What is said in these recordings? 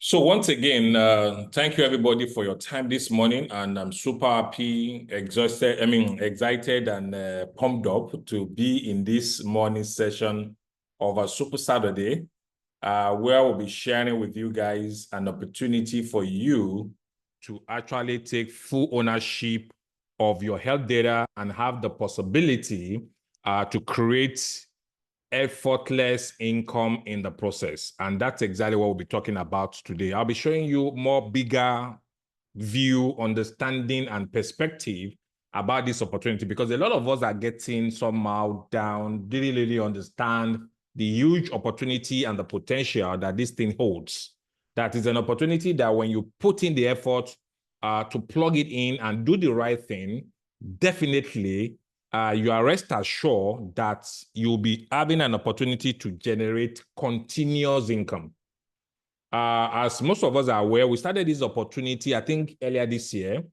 So once again, thank you everybody for your time this morning, and I'm super happy, excited and pumped up to be in this morning session of a Super Saturday, where we'll be sharing with you guys an opportunity for you to actually take full ownership of your health data and have the possibility to create effortless income in the process. And that's exactly what we'll be talking about today. I'll be showing you more bigger view, understanding, and perspective about this opportunity, because a lot of us are getting somehow down, really understand the huge opportunity and the potential that this thing holds. That is an opportunity that when you put in the effort to plug it in and do the right thing, definitely you are rest assured that you'll be having an opportunity to generate continuous income. As most of us are aware, we started this opportunity, I think, earlier this year.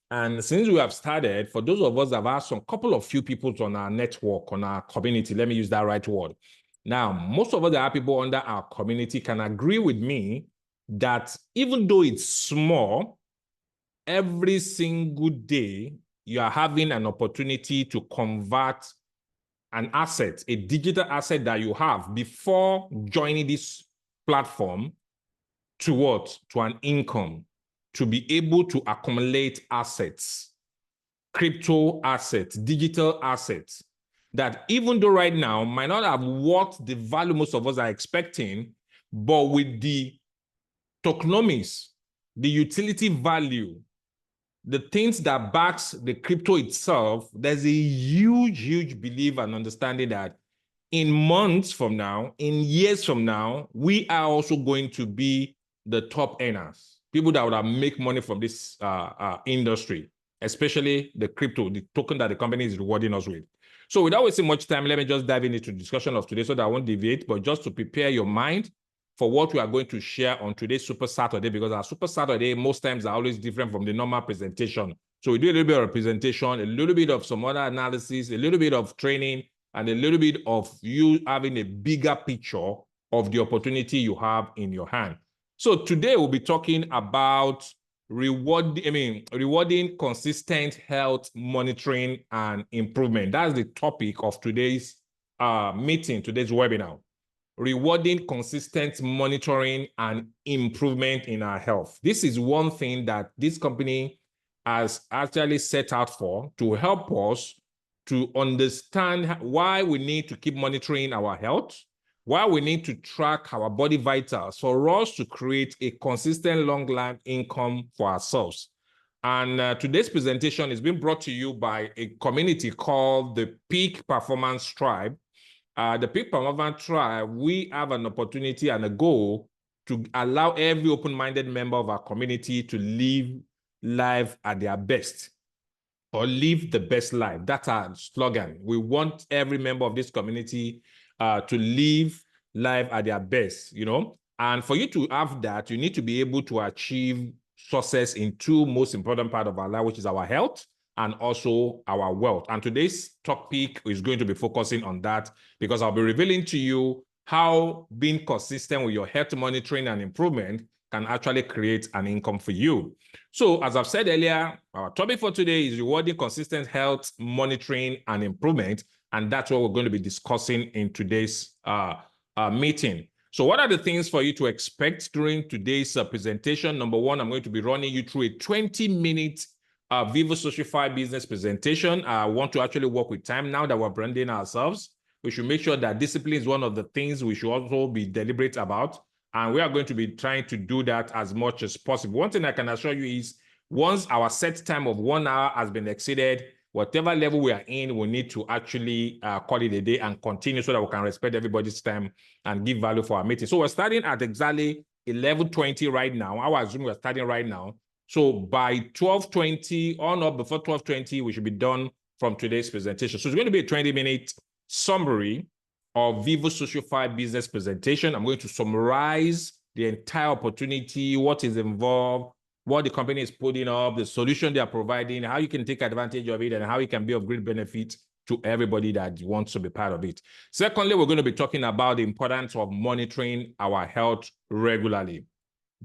And since we have started, for those of us that have asked some couple of few people on our network, on our community, let me use that right word. Now, most of us that are people under our community can agree with me that even though it's small, every single day, you are having an opportunity to convert an asset, a digital asset that you have before joining this platform, to what? To an income, to be able to accumulate assets, crypto assets, digital assets, that even though right now might not have what the value most of us are expecting, but with the tokenomics, the utility value, the things that backs the crypto itself, there's a huge belief and understanding that in months from now, in years from now, we are also going to be the top earners, people that would have make money from this industry, especially the crypto, the token that the company is rewarding us with. So without wasting much time, let me just dive into the discussion of today so that I won't deviate, but just to prepare your mind for what we are going to share on today's Super Saturday, because our Super Saturday most times are always different from the normal presentation. So we do a little bit of presentation, a little bit of some other analysis, a little bit of training, and a little bit of you having a bigger picture of the opportunity you have in your hand. So today we'll be talking about rewarding consistent health monitoring and improvement. That's the topic of today's meeting, today's webinar. Rewarding consistent monitoring and improvement in our health. This is one thing that this company has actually set out for, to help us to understand why we need to keep monitoring our health, why we need to track our body vitals for us to create a consistent long-term income for ourselves. And today's presentation is being brought to you by a community called the Peak Performance Tribe. The Peak Performance Tribe, we have an opportunity and a goal to allow every open-minded member of our community to live life at their best, or live the best life. That's our slogan. We want every member of this community to live life at their best, you know? And for you to have that, you need to be able to achieve success in two most important parts of our life, which is our health and also our wealth. And today's topic is going to be focusing on that, because I'll be revealing to you how being consistent with your health monitoring and improvement can actually create an income for you. So as I've said earlier, our topic for today is rewarding consistent health monitoring and improvement. And that's what we're going to be discussing in today's meeting. So what are the things for you to expect during today's presentation? Number one, I'm going to be running you through a 20-minute VyVo SocialFi business presentation. I want to actually work with time now that we're branding ourselves. We should make sure that discipline is one of the things we should also be deliberate about. And we are going to be trying to do that as much as possible. One thing I can assure you is once our set time of 1 hour has been exceeded, whatever level we are in, we need to actually call it a day and continue so that we can respect everybody's time and give value for our meeting. So we're starting at exactly 11:20 right now. I will assume we're starting right now. So by 12:20 or not before 12:20, we should be done from today's presentation. So it's going to be a 20-minute summary of VyVo SocialFi business presentation. I'm going to summarize the entire opportunity, what is involved, what the company is putting up, the solution they are providing, how you can take advantage of it, and how it can be of great benefit to everybody that wants to be part of it. Secondly, we're going to be talking about the importance of monitoring our health regularly.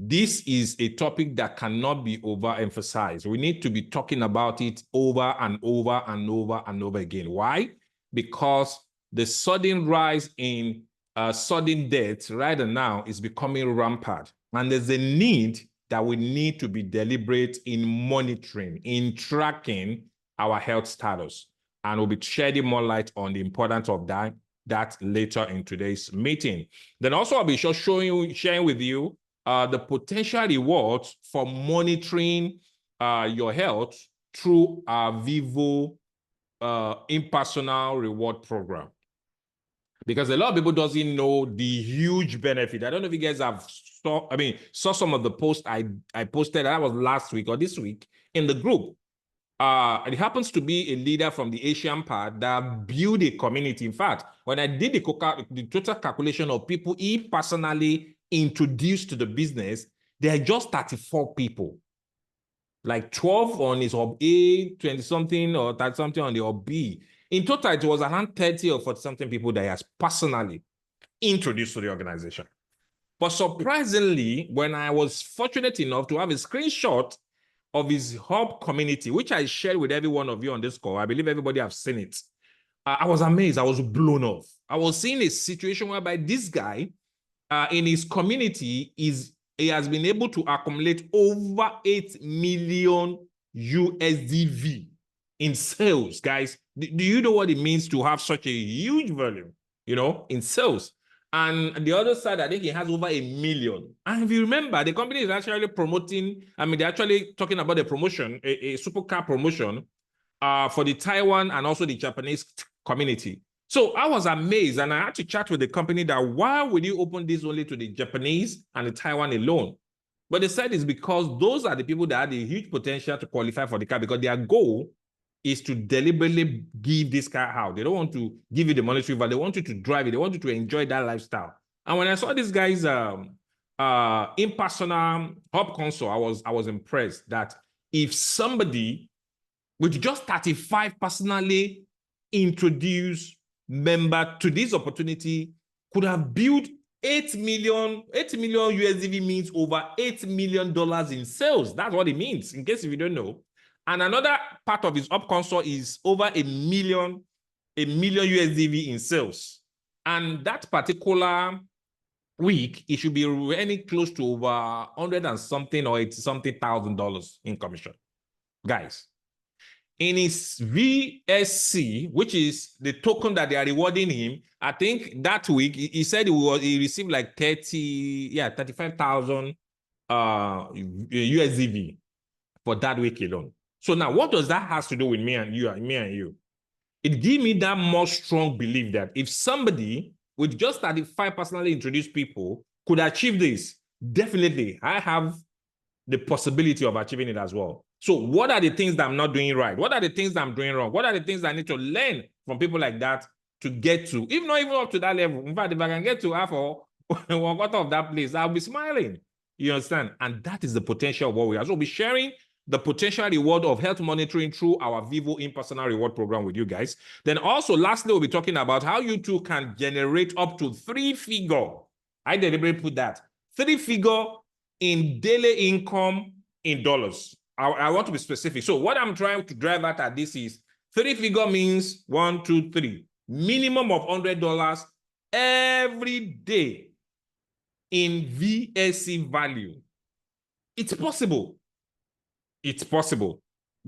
This is a topic that cannot be overemphasized. We need to be talking about it over and over and over and over again. Why? Because the sudden rise in sudden death right now is becoming rampant. And there's a need that we need to be deliberate in monitoring, in tracking our health status. And we'll be shedding more light on the importance of that later in today's meeting. Then also I'll be sharing with you the potential rewards for monitoring your health through our VyVo impersonal reward program. Because a lot of people doesn't know the huge benefit. I don't know if you guys have saw some of the posts I posted, that was last week or this week in the group. It happens to be a leader from the Asian part that built a community. In fact, when I did the total calculation of people he personally introduced to the business, there are just 34 people. Like 12 on his hub A, 20-something or 30-something on the hub B. In total, it was around 30 or 40-something people that he has personally introduced to the organization. But surprisingly, when I was fortunate enough to have a screenshot of his hub community, which I shared with every one of you on this call, I believe everybody have seen it. I was amazed. I was blown off. I was seeing a situation whereby this guy in his community he has been able to accumulate over 8 million USDV in sales, guys. Do you know what it means to have such a huge volume, in sales? And the other side, I think he has over 1 million. And if you remember, the company is actually promoting, they're actually talking about a promotion, a supercar promotion for the Taiwan and also the Japanese community. So I was amazed, and I had to chat with the company that why would you open this only to the Japanese and the Taiwan alone? But they said it's because those are the people that had a huge potential to qualify for the car, because their goal is to deliberately give this car out. They don't want to give you the monetary value. They want you to drive it. They want you to enjoy that lifestyle. And when I saw this guy's impersonal hub console, I was impressed that if somebody with just 35 personally introduced member to this opportunity could have built 8 million USDV means over $8 million in sales. That's what it means, in case if you don't know. And another part of his up console is over 1 million USDV in sales. And that particular week, it should be running close to over 100 and something or 80 something $1,000 in commission. Guys, in his VSC, which is the token that they are rewarding him, I think that week he said he received like 35,000 USDV for that week alone. So now, what does that have to do with me and you? It gives me that more strong belief that if somebody with just 35 personally introduced people could achieve this, definitely I have the possibility of achieving it as well. So what are the things that I'm not doing right? What are the things that I'm doing wrong? What are the things that I need to learn from people like that to get to, if not even up to that level? In fact, if I can get to half or 1/4 of that place, I'll be smiling. You understand? And that is the potential of what we are. So we'll be sharing the potential reward of health monitoring through our VyVo impersonal reward program with you guys. Then also, lastly, we'll be talking about how you too can generate up to 3-figure. I deliberately put that 3-figure in daily income in dollars. I want to be specific. So what I'm trying to drive at this is 3-figure means 1, 2, 3, minimum of $100 every day in VSC value. It's possible. It's possible.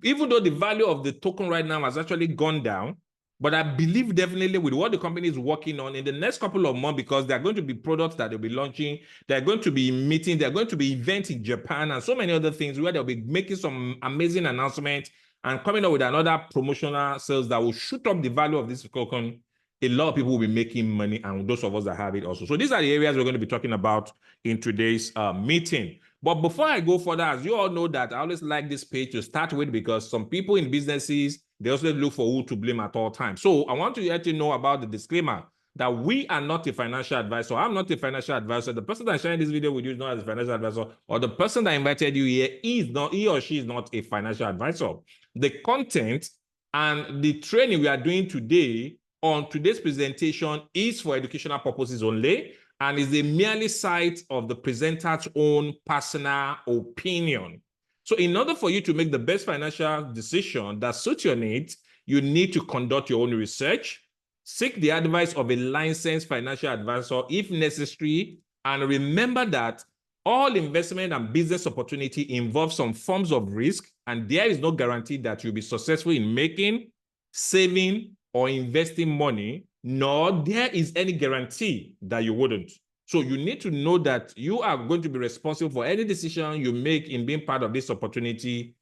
Even though the value of the token right now has actually gone down, but I believe definitely with what the company is working on in the next couple of months, because there are going to be products that they'll be launching, they're going to be meeting, they're going to be events in Japan and so many other things where they'll be making some amazing announcements and coming up with another promotional sales that will shoot up the value of this token. A lot of people will be making money, and those of us that have it also. So these are the areas we're going to be talking about in today's meeting. But before I go further, as you all know that I always like this page to start with, because some people in businesses, they also look for who to blame at all times. So I want to let you know about the disclaimer that we are not a financial advisor. I'm not a financial advisor. The person that's sharing this video with you is not a financial advisor, or the person that invited you here is not, he or she is not a financial advisor. The content and the training we are doing today on today's presentation is for educational purposes only, and is a merely site of the presenter's own personal opinion. So in order for you to make the best financial decision that suits your needs, you need to conduct your own research, seek the advice of a licensed financial advisor if necessary, and remember that all investment and business opportunity involve some forms of risk, and there is no guarantee that you'll be successful in making, saving, or investing money, nor there is any guarantee that you wouldn't. So you need to know that you are going to be responsible for any decision you make in being part of this opportunity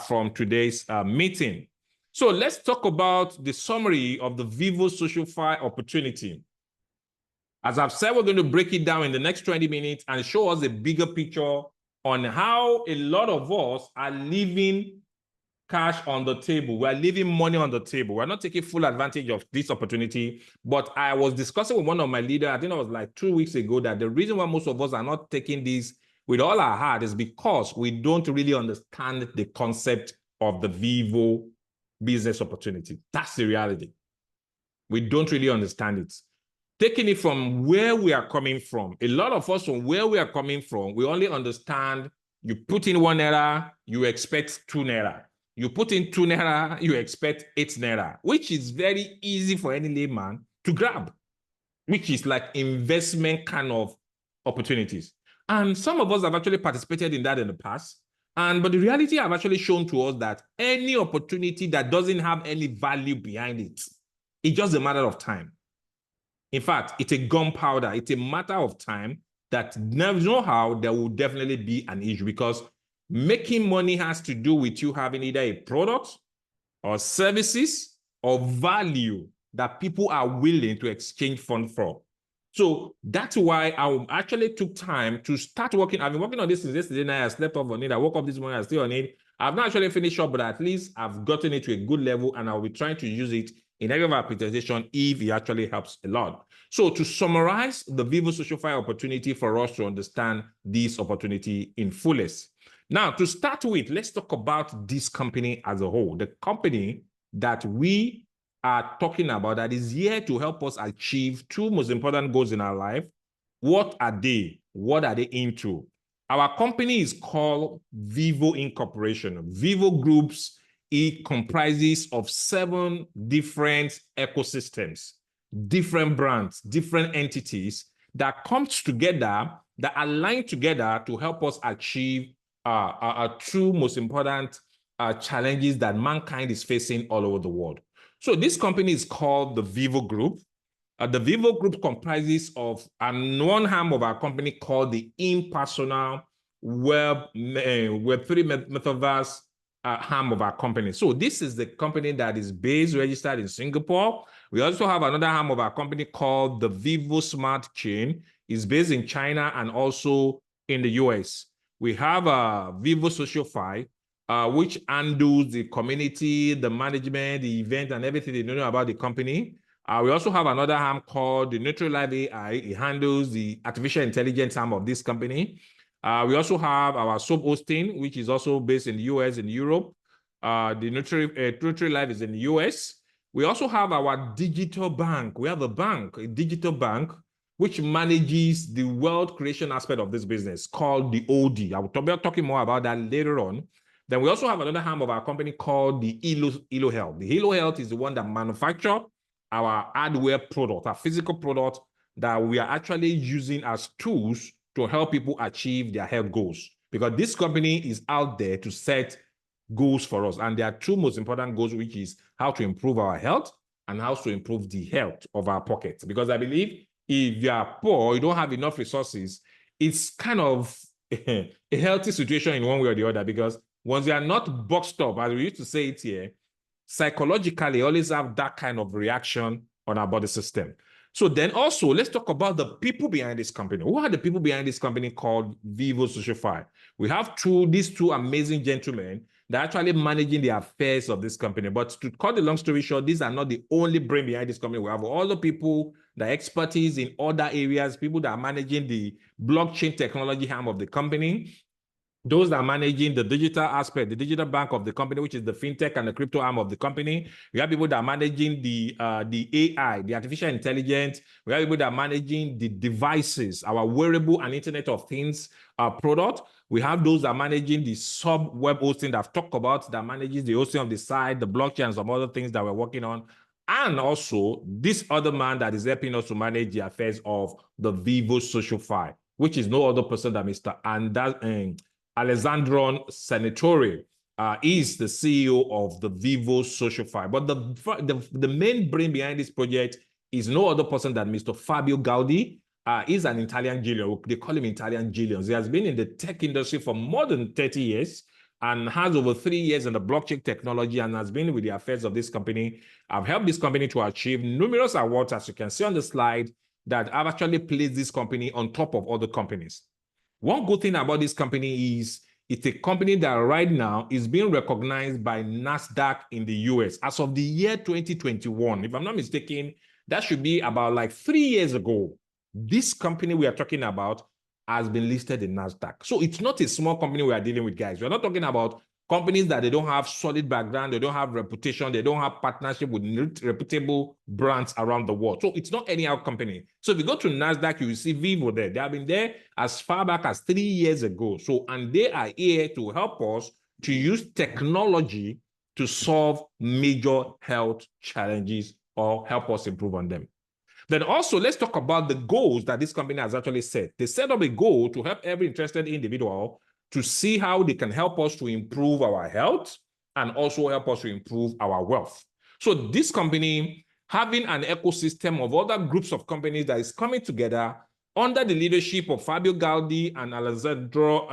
from today's meeting. So let's talk about the summary of the VyVo SocialFi opportunity. As I've said, we're going to break it down in the next 20 minutes and show us a bigger picture on how a lot of us are leaving cash on the table. We're leaving money on the table. We're not taking full advantage of this opportunity. But I was discussing with one of my leaders, I think it was like 2 weeks ago, that the reason why most of us are not taking this with all our heart is because we don't really understand the concept of the VyVo business opportunity. That's the reality. We don't really understand it. Taking it from where we are coming from, a lot of us from where we are coming from, we only understand you put in 1 naira, you expect 2 naira. You put in 2 naira, you expect 8 naira, which is very easy for any layman to grab, which is like investment kind of opportunities. And some of us have actually participated in that in the past. But the reality have actually shown to us that any opportunity that doesn't have any value behind it, it's just a matter of time. In fact, it's a gunpowder. It's a matter of time that there's no how there will definitely be an issue, because making money has to do with you having either a product or services or value that people are willing to exchange funds for. So that's why I actually took time to start working. I've been working on this since yesterday night. I slept off on it. I woke up this morning. I'm still on it. I've not actually finished up, but at least I've gotten it to a good level, and I'll be trying to use it in every of our presentation if it actually helps a lot. So to summarize the VyVo SocialFi opportunity for us to understand this opportunity in fullest. Now, to start with, let's talk about this company as a whole. The company that we are talking about that is here to help us achieve 2 most important goals in our life. What are they? What are they into? Our company is called VyVo Incorporation. VyVo Groups, it comprises of 7 different ecosystems, different brands, different entities that comes together, that align together to help us achieve our 2 most important challenges that mankind is facing all over the world. So this company is called the VyVo Group. The VyVo Group comprises of one arm of our company called the impersonal Web3 metaverse arm of our company. So this is the company that is based, registered in Singapore. We also have another arm of our company called the VyVo Smart Chain. It's based in China and also in the US. We have VyVo SocialFi, which handles the community, the management, the event, and everything they know about the company. We also have another arm called the lucrative AI. It handles the artificial intelligence arm of this company. We also have our soap hosting, which is also based in the US and Europe. The lucrative is in the US. We also have our digital bank. We have a digital bank, which manages the wealth creation aspect of this business called the OD. I will be talking more about that later on. Then we also have another arm of our company called the Elo Health. The Elo Health is the one that manufactures our hardware product, our physical product that we are actually using as tools to help people achieve their health goals. Because this company is out there to set goals for us. And there are 2 most important goals, which is how to improve our health and how to improve the health of our pockets. Because I believe if you are poor, you don't have enough resources, it's kind of a healthy situation in one way or the other, because once you are not boxed up, as we used to say it here, psychologically always have that kind of reaction on our body system. So then also, let's talk about the people behind this company. Who are the people behind this company called VyVo SocialFi? We have these two amazing gentlemen that are actually managing the affairs of this company. But to cut the long story short, these are not the only brain behind this company. We have all the people, the expertise in other areas, people that are managing the blockchain technology arm of the company. Those that are managing the digital aspect, the digital bank of the company, which is the fintech and the crypto arm of the company. We have people that are managing the AI, the artificial intelligence. We have people that are managing the devices, our wearable and Internet of Things product. We have those that are managing the sub web hosting that I've talked about, that manages the hosting of the site, the blockchain, and some other things that we're working on. And also this other man that is helping us to manage the affairs of the VyVo SocialFi, which is no other person than Mr. Alessandro Senatore is the CEO of the VyVo SocialFi. But the main brain behind this project is no other person than Mr. Fabio Gaudi. He's an Italian genius. They call him Italian genius. He has been in the tech industry for more than 30 years and has over 3 years in the blockchain technology and has been with the affairs of this company. I've helped this company to achieve numerous awards, as you can see on the slide, that I've actually placed this company on top of other companies. One good thing about this company is it's a company that right now is being recognized by NASDAQ in the US. As of the year 2021, if I'm not mistaken, that should be about like 3 years ago. This company we are talking about has been listed in NASDAQ. So it's not a small company we are dealing with, guys. We're not talking about companies that they don't have solid background, they don't have reputation, they don't have partnership with reputable brands around the world. So it's not any other company. So if you go to NASDAQ, you will see VyVo there. They have been there as far back as 3 years ago. So, and they are here to help us to use technology to solve major health challenges or help us improve on them. Then also, let's talk about the goals that this company has actually set. They set up a goal to help every interested individual to see how they can help us to improve our health and also help us to improve our wealth. So this company, having an ecosystem of other groups of companies that is coming together under the leadership of Fabio Gaudi and Alessandro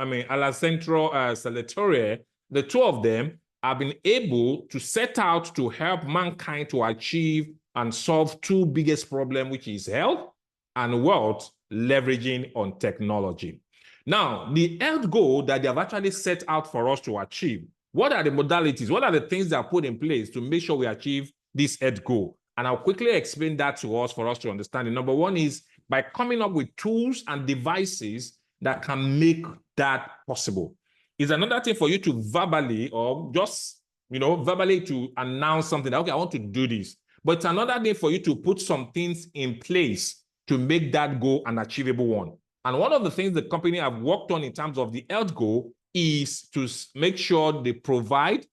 Salvatore, the two of them have been able to set out to help mankind to achieve and solve two biggest problems, which is health and wealth, leveraging on technology. Now, the health goal that they have actually set out for us to achieve, what are the modalities? What are the things that are put in place to make sure we achieve this health goal? And I'll quickly explain that to us for us to understand it. Number one is by coming up with tools and devices that can make that possible. It's another thing for you to verbally or just, verbally to announce something. Okay, I want to do this. But it's another thing for you to put some things in place to make that goal an achievable one. And one of the things the company have worked on in terms of the health goal is to make sure they provide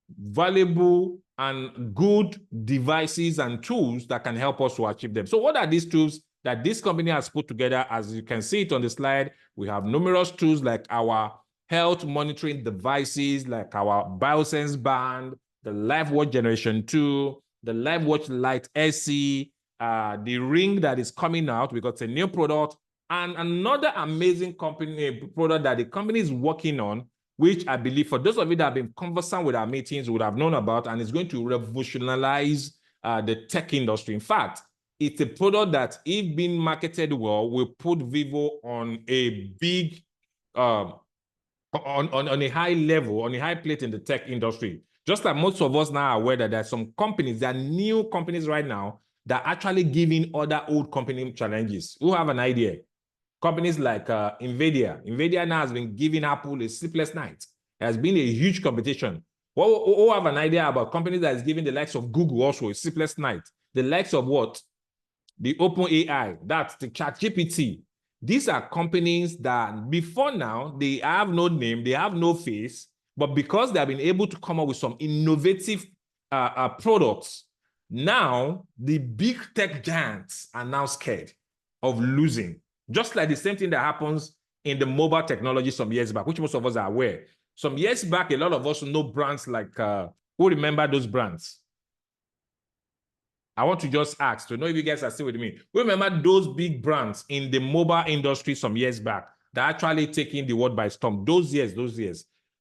valuable and good devices and tools that can help us to achieve them. So what are these tools that this company has put together? As you can see it on the slide, we have numerous tools like our health monitoring devices, like our BioSense Band, the LifeWatch Generation 2, the LifeWatch Lite SE, the ring that is coming out because it's a new product, and another amazing product that the company is working on, which I believe for those of you that have been conversant with our meetings would have known about, and it's going to revolutionize the tech industry. In fact, it's a product that, if being marketed well, will put VyVo on a big, on a high level, on a high plate in the tech industry. Just like most of us now are aware that there are some companies, there are new companies right now that are actually giving other old company challenges. Who have an idea? Companies like NVIDIA. NVIDIA now has been giving Apple a sleepless night. It has been a huge competition. Who have an idea about companies that is giving the likes of Google also a sleepless night? The likes of what? The OpenAI, that's the ChatGPT. These are companies that before now, they have no name, they have no face, but because they have been able to come up with some innovative products, now the big tech giants are now scared of losing. Just like the same thing that happens in the mobile technology some years back, which most of us are aware. Some years back, a lot of us know brands like, who remember those brands? I want to just ask to know if you guys are still with me. Remember those big brands in the mobile industry some years back that actually taking the world by storm? Those years.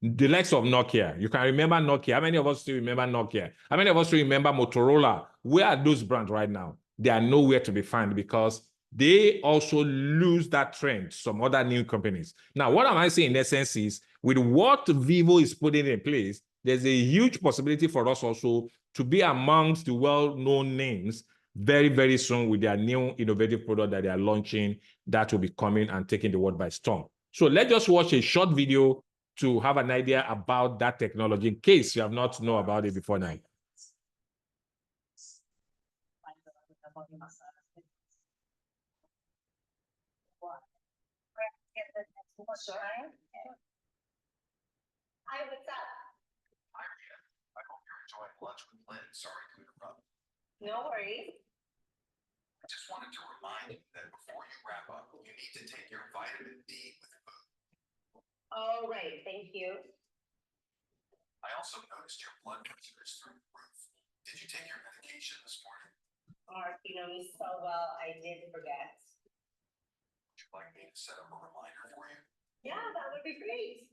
The likes of Nokia. You can remember Nokia. How many of us still remember Nokia? How many of us still remember Motorola? Where are those brands right now? They are nowhere to be found because they also lose that trend to some other new companies. Now, what am I saying in essence is, with what VyVo is putting in place, there's a huge possibility for us also to be amongst the well-known names very, very soon with their new innovative product that they are launching that will be coming and taking the world by storm. So let's just watch a short video to have an idea about that technology in case you have not known about it before now? Hi, what's up? Hi, Rita. I hope you're enjoying lunch with Lynn. Sorry to interrupt. No worries. I just wanted to remind you that before you wrap up, you need to take your vitamin D with food. Oh, right. Thank you. I also noticed your blood pressure is through the roof. Did you take your medication this morning? Mark, you know me so well, I did forget. Would you like me to set up a reminder for you? Yeah, that would be great.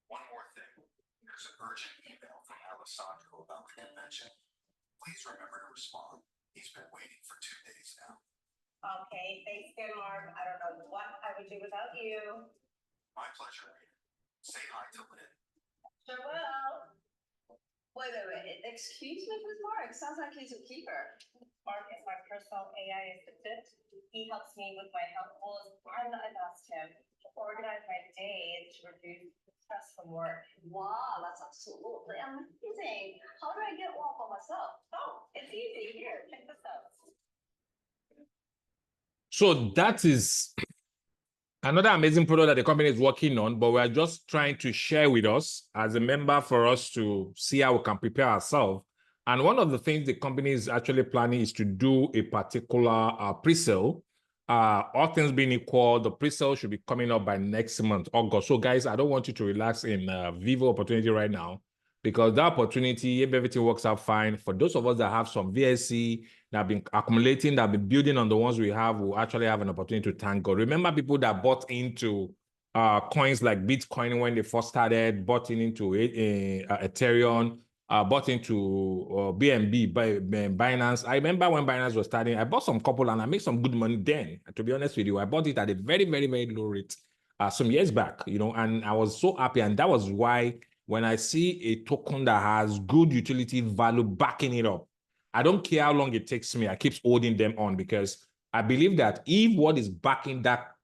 One more thing. There's an urgent email from Alessandro about the convention. Please remember to respond. He's been waiting for 2 days now. Okay, thanks again, Mark. I don't know what I would do without you. My pleasure, Rita. Say hi to Lynn. Sure will. Wait. Excuse me, who's Mark? Sounds like he's a keeper. Mark is my personal AI assistant. He helps me with my health goals, and I've asked him to organize my day to reduce stress from work. Wow, that's absolutely amazing. How do I get one for myself? Oh, it's easy. Here, check this out. So that is another amazing product that the company is working on, but we're just trying to share with us as a member for us to see how we can prepare ourselves. And one of the things the company is actually planning is to do a particular pre-sale. All things being equal, the pre-sale should be coming up by next month, August. So guys, I don't want you to relax in VyVo opportunity right now, because that opportunity, if everything works out fine, for those of us that have some VSC, that have been accumulating, that have been building on the ones we have, will actually have an opportunity to thank God. Remember people that bought into coins like Bitcoin when they first started, bought into Ethereum, bought into BNB, Binance. I remember when Binance was starting, I bought some couple and I made some good money then. To be honest with you, I bought it at a very, very, very low rate some years back, you know, and I was so happy. And that was why when I see a token that has good utility value backing it up, I don't care how long it takes me, I keep holding them on, because I believe that if what is backing that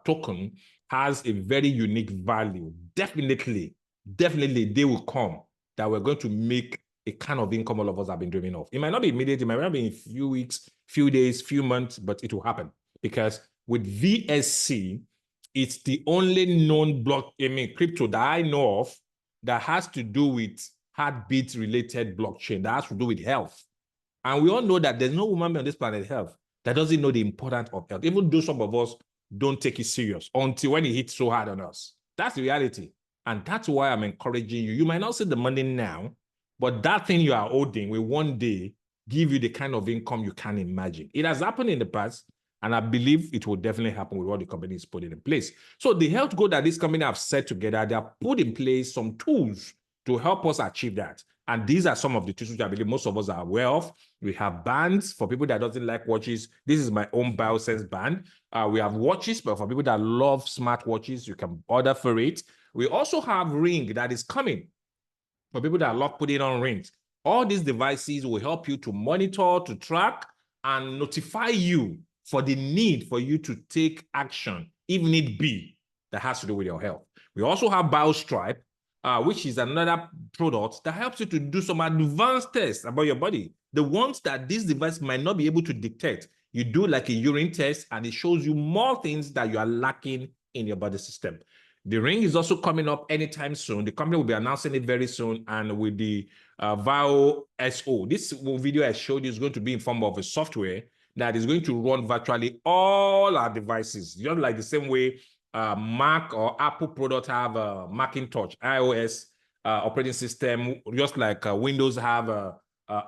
token has a very unique value, definitely they will come, that we're going to make a kind of income all of us have been dreaming of. It might not be immediate, it might not be in a few weeks, few days, few months, but it will happen. Because with VSC, it's the only known crypto that I know of that has to do with heartbeat related blockchain, that has to do with health. And we all know that there's no woman on this planet health that doesn't know the importance of health, even though some of us don't take it serious until when it hits so hard on us. That's the reality. And that's why I'm encouraging you. You might not see the money now, but that thing you are holding will one day give you the kind of income you can imagine. It has happened in the past, and I believe it will definitely happen with what the company is putting in place. So the health goal that this company have set together, they have put in place some tools to help us achieve that. And these are some of the tools which I believe most of us are aware of. We have bands for people that doesn't like watches. This is my own BioSense band. We have watches, but for people that love smart watches, you can order for it. We also have ring that is coming for people that love putting on rings. All these devices will help you to monitor, to track, and notify you for the need for you to take action, if need be, that has to do with your health. We also have BioStripe, which is another product that helps you to do some advanced tests about your body. The ones that this device might not be able to detect. You do like a urine test and it shows you more things that you are lacking in your body system. The ring is also coming up anytime soon. The company will be announcing it very soon. And with the VyVo SO, this video I showed you is going to be in form of a software that is going to run virtually all our devices, just like the same way Mac or Apple products have a Macintosh, iOS operating system, just like Windows have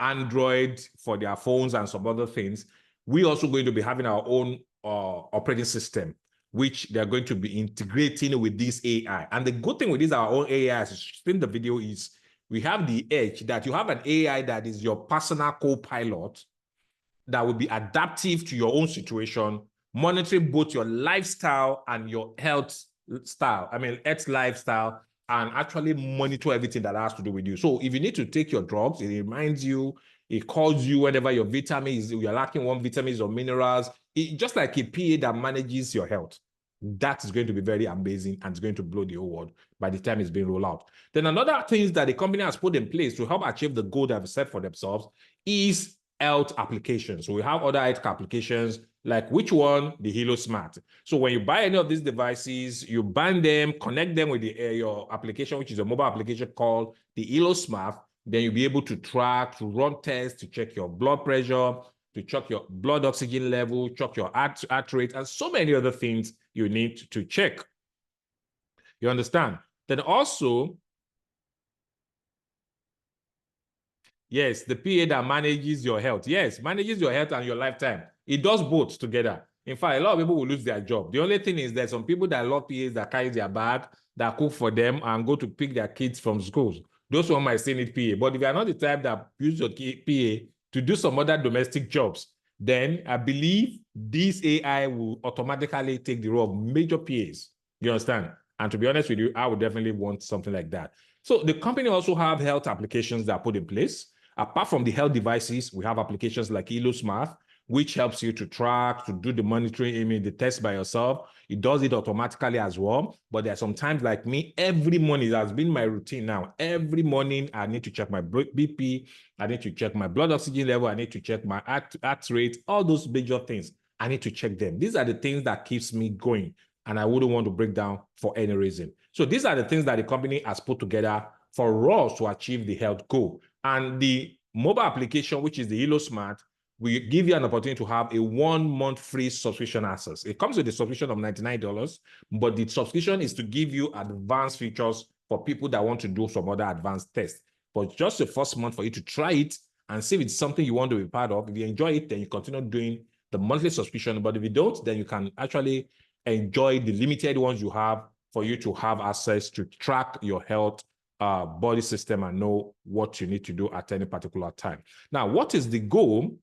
Android for their phones and some other things. We're also going to be having our own operating system, which they're going to be integrating with this AI. And the good thing with this, our own AI, as you see in the video, is we have the edge that you have an AI that is your personal co-pilot that will be adaptive to your own situation, monitoring both your lifestyle and your health lifestyle, and actually monitor everything that has to do with you. So if you need to take your drugs, it reminds you, it calls you whenever your vitamins, you're lacking one vitamins or minerals. It's just like a PA that manages your health. That is going to be very amazing and it's going to blow the whole world by the time it's being rolled out. Then another thing that the company has put in place to help achieve the goal they've set for themselves is health applications. So we have other health applications like which one? The Halo Smart. So when you buy any of these devices, you bind them, connect them with your application, which is a mobile application called the Halo Smart. Then you'll be able to track, to run tests, to check your blood pressure, to check your blood oxygen level, check your heart rate, and so many other things you need to check. You understand? Then also, yes, the PA that manages your health. Yes, manages your health and your lifetime. It does both together. In fact, a lot of people will lose their job. The only thing is there's some people that love PAs that carry their bag, that cook for them and go to pick their kids from schools. Those one might still need PA. But if you are not the type that use your PA to do some other domestic jobs, then I believe this AI will automatically take the role of major PAs. You understand? And to be honest with you, I would definitely want something like that. So the company also have health applications that are put in place. Apart from the health devices, we have applications like Halo Smart, which helps you to track, to do the monitoring, the test by yourself. It does it automatically as well. But there are some times like me, every morning, it has been my routine now. Every morning, I need to check my BP. I need to check my blood oxygen level. I need to check my heart rate, all those major things. I need to check them. These are the things that keeps me going. And I wouldn't want to break down for any reason. So these are the things that the company has put together for us to achieve the health goal. And the mobile application, which is the Halo Smart, will give you an opportunity to have a 1 month free subscription access. It comes with a subscription of $99, but the subscription is to give you advanced features for people that want to do some other advanced tests. But just the first month for you to try it and see if it's something you want to be part of. If you enjoy it, then you continue doing the monthly subscription. But if you don't, then you can actually enjoy the limited ones you have for you to have access to track your health body system and know what you need to do at any particular time. Now, what is the goal?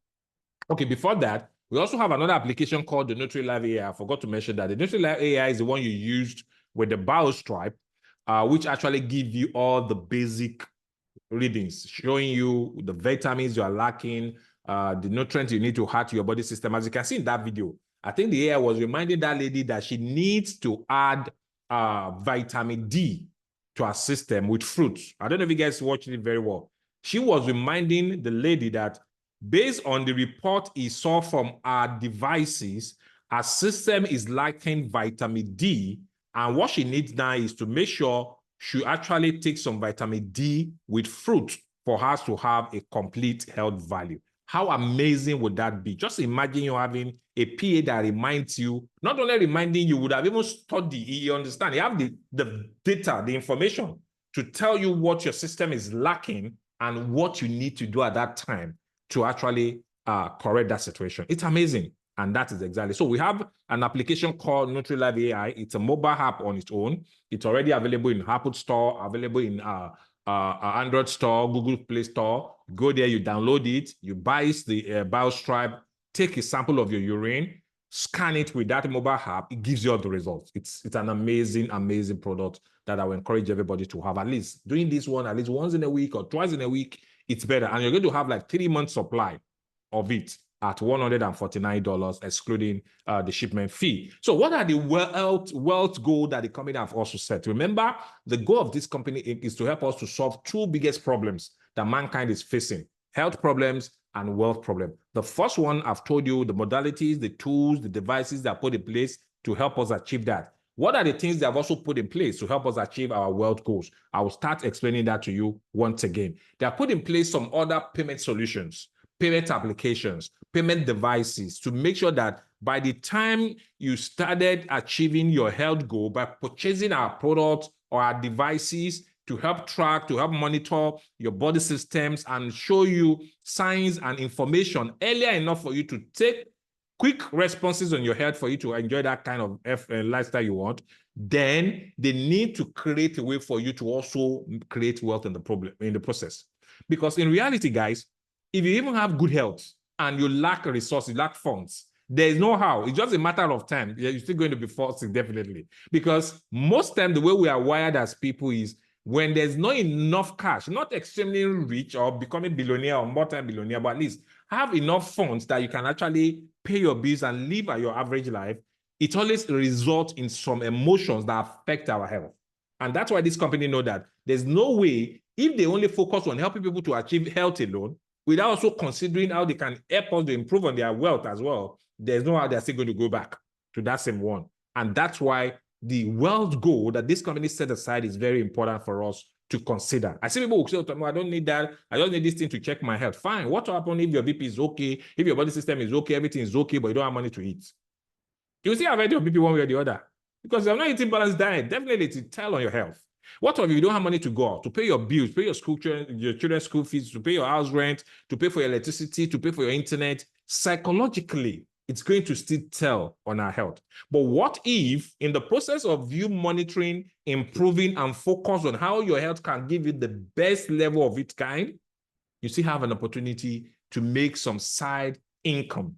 Okay, before that, we also have another application called the NutriLive AI. I forgot to mention that the NutriLive AI is the one you used with the BioStripe, which actually give you all the basic readings, showing you the vitamins you are lacking, the nutrients you need to add to your body system. As you can see in that video, I think the AI was reminding that lady that she needs to add vitamin D to her system with fruits. I don't know if you guys watched it very well. She was reminding the lady that based on the report he saw from our devices, our system is lacking vitamin D, and what she needs now is to make sure she actually takes some vitamin D with fruit for her to have a complete health value. How amazing would that be? Just imagine you having a PA that reminds you, not only reminding you, would have even studied, you understand, you have the data, the information to tell you what your system is lacking and what you need to do at that time to actually correct that situation. It's amazing. And that is exactly. So we have an application called NutriLive AI. It's a mobile app on its own. It's already available in Apple Store, available in Android Store, Google Play Store. Go there, you download it, you buy the BioStripe, take a sample of your urine, scan it with that mobile app. It gives you all the results. It's an amazing, amazing product that I will encourage everybody to have. At least doing this one at least once in a week or twice in a week, it's better. And you're going to have like 3 months supply of it at $149, excluding the shipment fee. So what are the wealth goals that the company have also set? Remember, the goal of this company is to help us to solve 2 biggest problems that mankind is facing: health problems and wealth problem. The first one, I've told you the modalities, the tools, the devices that are put in place to help us achieve that. What are the things they have also put in place to help us achieve our wealth goals? I will start explaining that to you once again. They have put in place some other payment solutions, payment applications, payment devices to make sure that by the time you started achieving your health goal by purchasing our products or our devices to help track, to help monitor your body systems and show you signs and information earlier enough for you to take quick responses on your health for you to enjoy that kind of lifestyle you want, then they need to create a way for you to also create wealth in the process. Because in reality, guys, if you even have good health and you lack resources, lack funds, there is no how. It's just a matter of time. You're still going to be forcing, definitely. Because most time, the way we are wired as people is when there's not enough cash, not extremely rich or becoming billionaire or multi-billionaire, but at least have enough funds that you can actually pay your bills and live at your average life, it always results in some emotions that affect our health. And that's why this company know that there's no way, if they only focus on helping people to achieve health alone, without also considering how they can help us to improve on their wealth as well, there's no how they're still going to go back to that same one. And that's why the wealth goal that this company set aside is very important for us to consider. I see people who say, oh, I don't need that. I just need this thing to check my health. Fine. What will happen if your BP is okay, if your body system is okay, everything is okay, but you don't have money to eat? You see, I've heard your BP one way or the other. Because you're not eating balanced diet, definitely it will tell on your health. What if you don't have money to go out, to pay your bills, pay your children's school fees, to pay your house rent, to pay for your electricity, to pay for your internet? Psychologically, it's going to still tell on our health. But what if, in the process of you monitoring, improving, and focus on how your health can give you the best level of its kind, you still have an opportunity to make some side income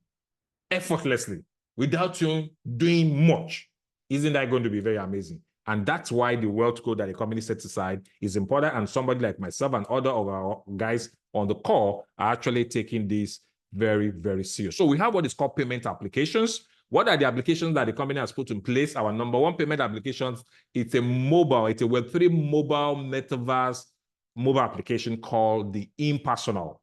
effortlessly without you doing much? Isn't that going to be very amazing? And that's why the wealth goal that the company sets aside is important. And somebody like myself and other of our guys on the call are actually taking this very, very serious. So we have what is called payment applications. What are the applications that the company has put in place? Our number one payment applications, it's a Web3 mobile metaverse mobile application called the Impersonal.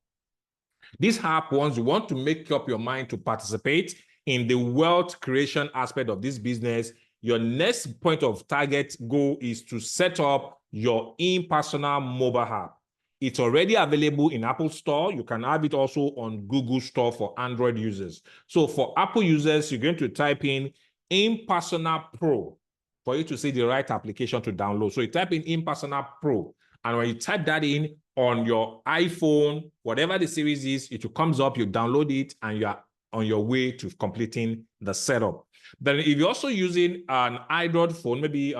This app, once you want to make up your mind to participate in the wealth creation aspect of this business, your next point of target goal is to set up your Impersonal mobile app. It's already available in Apple Store. You can have it also on Google Store for Android users. So for Apple users, you're going to type in Impersonal Pro for you to see the right application to download. So you type in Impersonal Pro. And when you type that in on your iPhone, whatever the series is, it comes up, you download it, and you're on your way to completing the setup. Then if you're also using an Android phone, maybe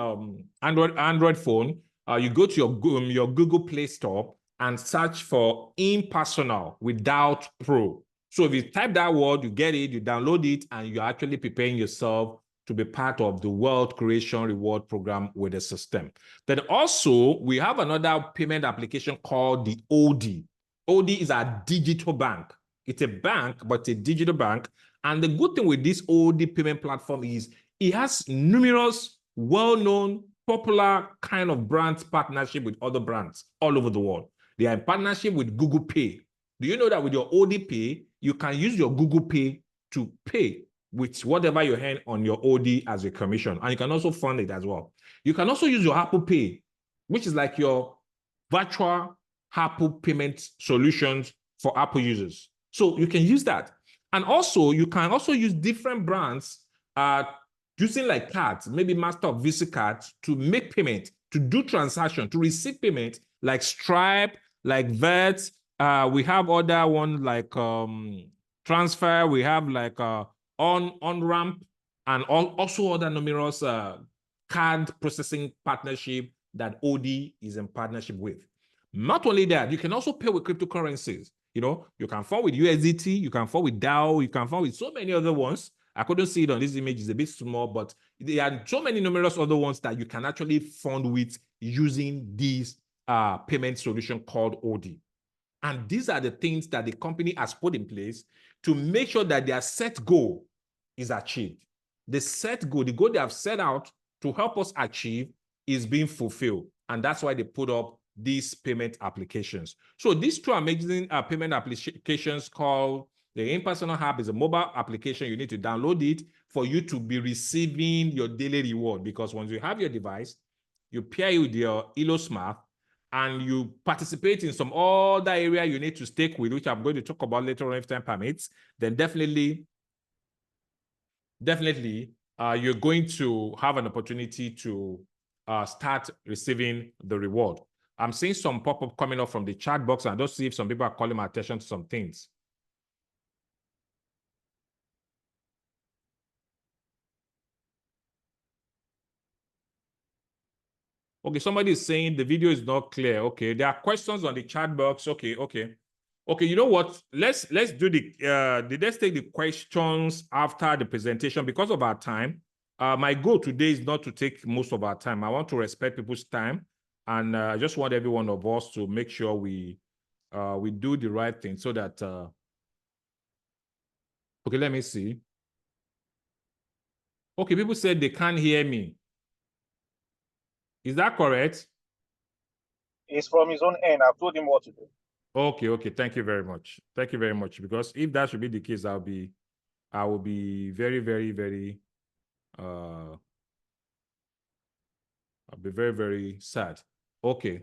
Android phone, you go to your Google Play Store and search for Impersonal without Pro. So if you type that word, you get it, you download it, and you're actually preparing yourself to be part of the Wealth Creation Reward Program with the system. Then also, we have another payment application called the OD. OD is a digital bank. It's a bank, but it's a digital bank. And the good thing with this OD payment platform is it has numerous well-known, popular kind of brands partnership with other brands all over the world. They are in partnership with Google Pay. Do you know that with your OD Pay, you can use your Google Pay to pay with whatever you earn on your OD as a commission. And you can also fund it as well. You can also use your Apple Pay, which is like your virtual Apple payment solutions for Apple users. So you can use that. And also, you can also use different brands using like cards, maybe Master or Visa cards, to make payment, to do transaction, to receive payment, like Stripe, like Vet. We have other ones like Transfer. We have like on-ramp, and also other numerous card processing partnership that OD is in partnership with. Not only that, you can also pay with cryptocurrencies. You can fund with USDT, you can fund with DAO, you can fund with so many other ones. I couldn't see it on this image, it's a bit small, but there are so many numerous other ones that you can actually fund with using this payment solution called OD. And these are the things that the company has put in place to make sure that their set goal is achieved. The set goal, the goal they have set out to help us achieve, is being fulfilled. And that's why they put up these payment applications. So these two amazing payment applications called the Impersonal app is a mobile application. You need to download it for you to be receiving your daily reward, because once you have your device, you pair it with your Elo Smart, and you participate in some other area you need to stake with, which I'm going to talk about later on if time permits, then definitely you're going to have an opportunity to start receiving the reward. I'm seeing some pop-up coming up from the chat box, and I'll just see if some people are calling my attention to some things. Okay, somebody is saying the video is not clear. Okay, there are questions on the chat box. Okay. Okay, you know what? Let's do let's take the questions after the presentation because of our time. My goal today is not to take most of our time. I want to respect people's time, and I just want every one of us to make sure we do the right thing so that. Okay, let me see. Okay, people said they can't hear me. Is that correct? It's from his own end. I've told him what to do. Okay. Thank you very much. Thank you very much. Because if that should be the case, I will be very, I'll be very, very sad. Okay.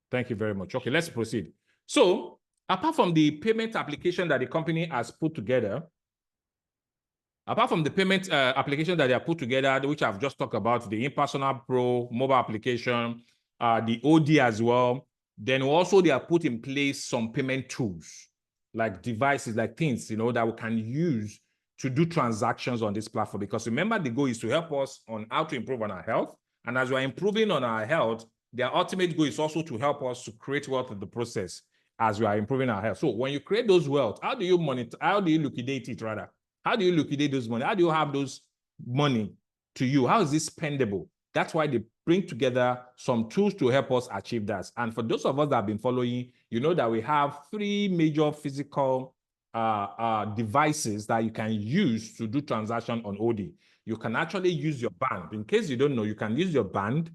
Thank you very much. Okay, let's proceed. So, apart from the payment application that the company has put together, apart from the payment application that they have put together, which I've just talked about, the Impersonal Pro mobile application, the OD as well, then also they have put in place some payment tools, like devices, like things, that we can use to do transactions on this platform. Because remember, the goal is to help us on how to improve on our health. And as we're improving on our health, their ultimate goal is also to help us to create wealth in the process as we are improving our health. So when you create those wealth, how do you monitor, how do you liquidate it rather? How do you liquidate those money? How do you have those money to you? How is this spendable? That's why they bring together some tools to help us achieve that. And for those of us that have been following, you know that we have 3 major physical devices that you can use to do transaction on OD. You can actually use your band. In case you don't know, you can use your band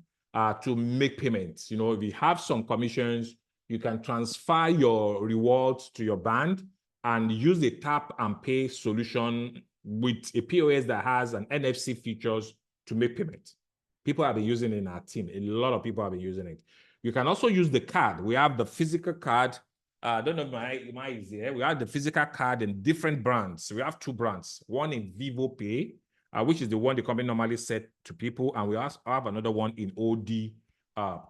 to make payments. If you have some commissions, you can transfer your rewards to your band and use a tap and pay solution with a POS that has an NFC features to make payments. People have been using it in our team. A lot of people have been using it. You can also use the card. We have the physical card. I don't know if my is here. We have the physical card in different brands. We have 2 brands. One in VyVo Pay, which is the one the company normally set to people. And we also have another one in OD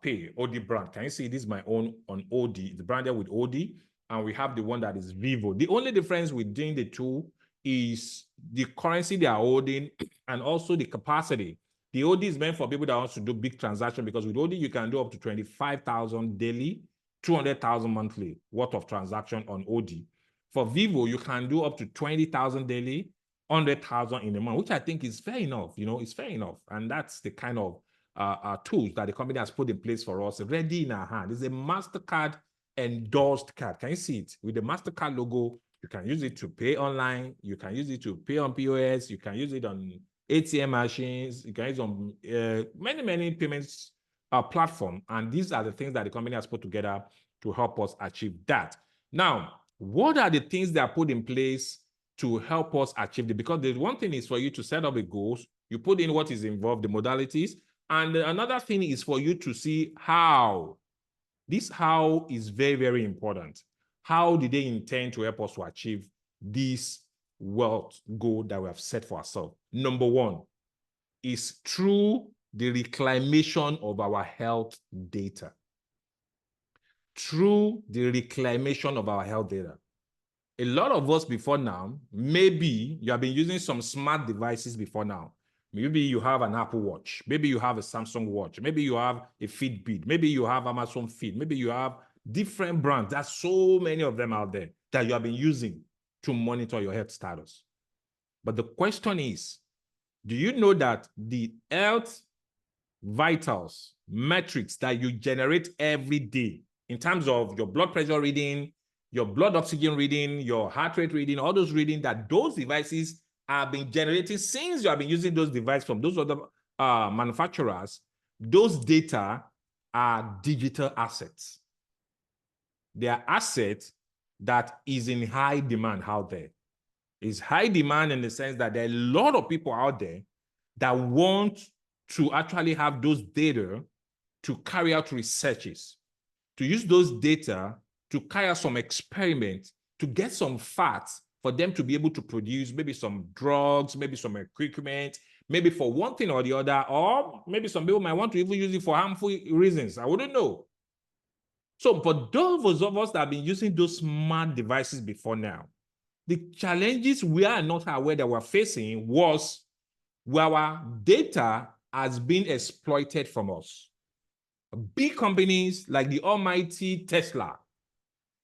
Pay, OD brand. Can you see this is my own on OD? It's branded with OD. And we have the one that is VyVo. The only difference within the two is the currency they are holding and also the capacity. The OD is meant for people that want to do big transaction, because with OD, you can do up to 25,000 daily, 200,000 monthly worth of transaction on OD. For VyVo, you can do up to 20,000 daily, 100,000 in a month, which I think is fair enough. It's fair enough. And that's the kind of tools that the company has put in place for us, ready in our hand. It's a MasterCard endorsed card. Can you see it? With the MasterCard logo, you can use it to pay online. You can use it to pay on POS. You can use it on ATM machines. You can use it on many payments platform. And these are the things that the company has put together to help us achieve that. Now, what are the things that are put in place to help us achieve it? Because the one thing is for you to set up the goals. You put in what is involved, the modalities. And another thing is for you to see how. This how is very, very important. How did they intend to help us to achieve this wealth goal that we have set for ourselves? Number 1 is through the reclamation of our health data. Through the reclamation of our health data. A lot of us before now, maybe you have been using some smart devices before now. Maybe you have an Apple Watch. Maybe you have a Samsung Watch. Maybe you have a Fitbit. Maybe you have Amazon Fit. Maybe you have different brands. There's so many of them out there that you have been using to monitor your health status. But the question is, do you know that the health vitals metrics that you generate every day in terms of your blood pressure reading, your blood oxygen reading, your heart rate reading, all those reading that those devices have been generating since you have been using those devices from those other manufacturers, those data are digital assets. They are assets that is in high demand out there. It's high demand in the sense that there are a lot of people out there that want to actually have those data to carry out researches, to use those data to carry out some experiments, to get some facts for them to be able to produce maybe some drugs, maybe some equipment, maybe for one thing or the other, or maybe some people might want to even use it for harmful reasons. I wouldn't know. So for those of us that have been using those smart devices before now, the challenges we are not aware that we're facing was where our data has been exploited from us. Big companies like the almighty Tesla,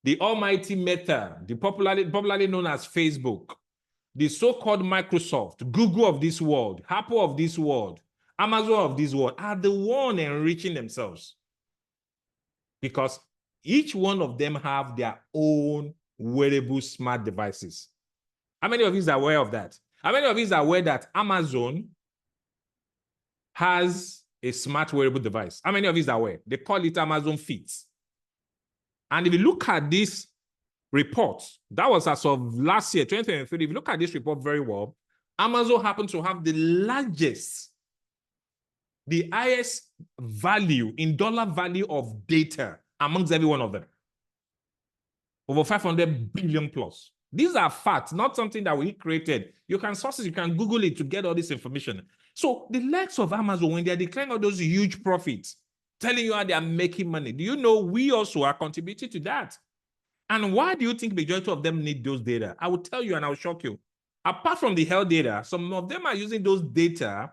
the almighty Meta, the popularly known as Facebook, the so-called Microsoft, Google of this world, Apple of this world, Amazon of this world are the one enriching themselves. Because each one of them have their own wearable smart devices. How many of you are aware of that? How many of you are aware that Amazon has a smart wearable device? How many of you are aware? They call it Amazon Fit. And if you look at this report, that was as of last year, 2023, if you look at this report very well, Amazon happened to have the largest, the highest value in dollar value of data amongst every one of them. Over 500 billion plus. These are facts, not something that we created. You can source it, you can Google it to get all this information. So the likes of Amazon, when they're declaring all those huge profits, telling you how they are making money, do you know we also are contributing to that? And why do you think the majority of them need those data? I will tell you and I will shock you. Apart from the health data, some of them are using those data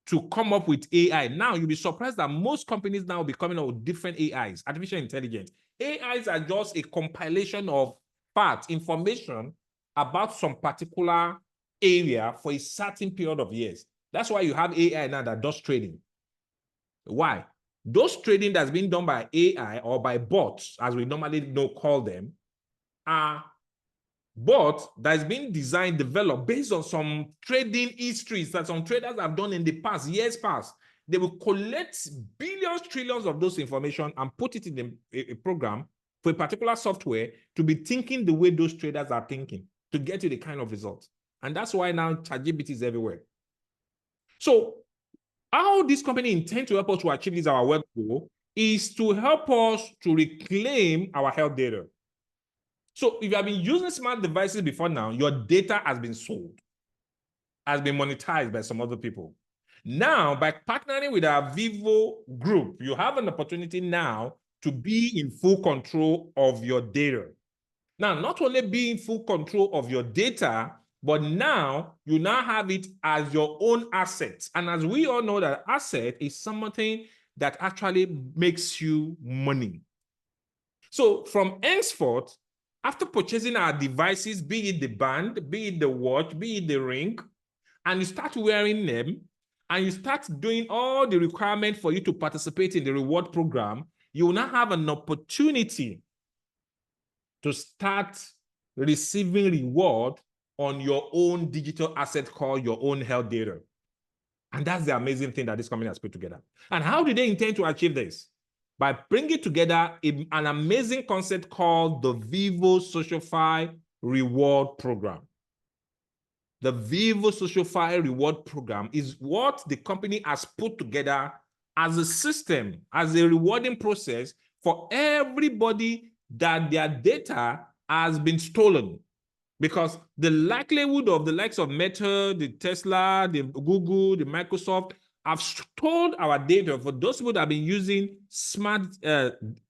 to come up with AI. Now, you'll be surprised that most companies now will be coming up with different AIs, artificial intelligence. AIs are just a compilation of facts, information about some particular area for a certain period of years. That's why you have AI now that does trading. Why? Those trading that's being done by AI or by bots, as we normally call them, are bots that's been designed, developed based on some trading histories that some traders have done in the past, years past. They will collect billions, trillions of those information and put it in a program for a particular software to be thinking the way those traders are thinking to get to the kind of results. And that's why now ChatGPT is everywhere. So how this company intends to help us to achieve this, our web goal, is to help us to reclaim our health data. So if you have been using smart devices before now, your data has been sold, has been monetized by some other people. Now, by partnering with our VyVo group, you have an opportunity now to be in full control of your data. Now, not only be in full control of your data, but now you now have it as your own asset. And as we all know, that asset is something that actually makes you money. So from henceforth, after purchasing our devices, be it the band, be it the watch, be it the ring, and you start wearing them, and you start doing all the requirements for you to participate in the reward program, you will now have an opportunity to start receiving reward on your own digital asset called your own health data. And that's the amazing thing that this company has put together. And how do they intend to achieve this? By bringing together an amazing concept called the VyVo SocialFi Reward Program. The VyVo SocialFi Reward Program is what the company has put together as a system, as a rewarding process for everybody that their data has been stolen. Because the likelihood of the likes of Meta, the Tesla, the Google, the Microsoft have stored our data for those people that have been using smart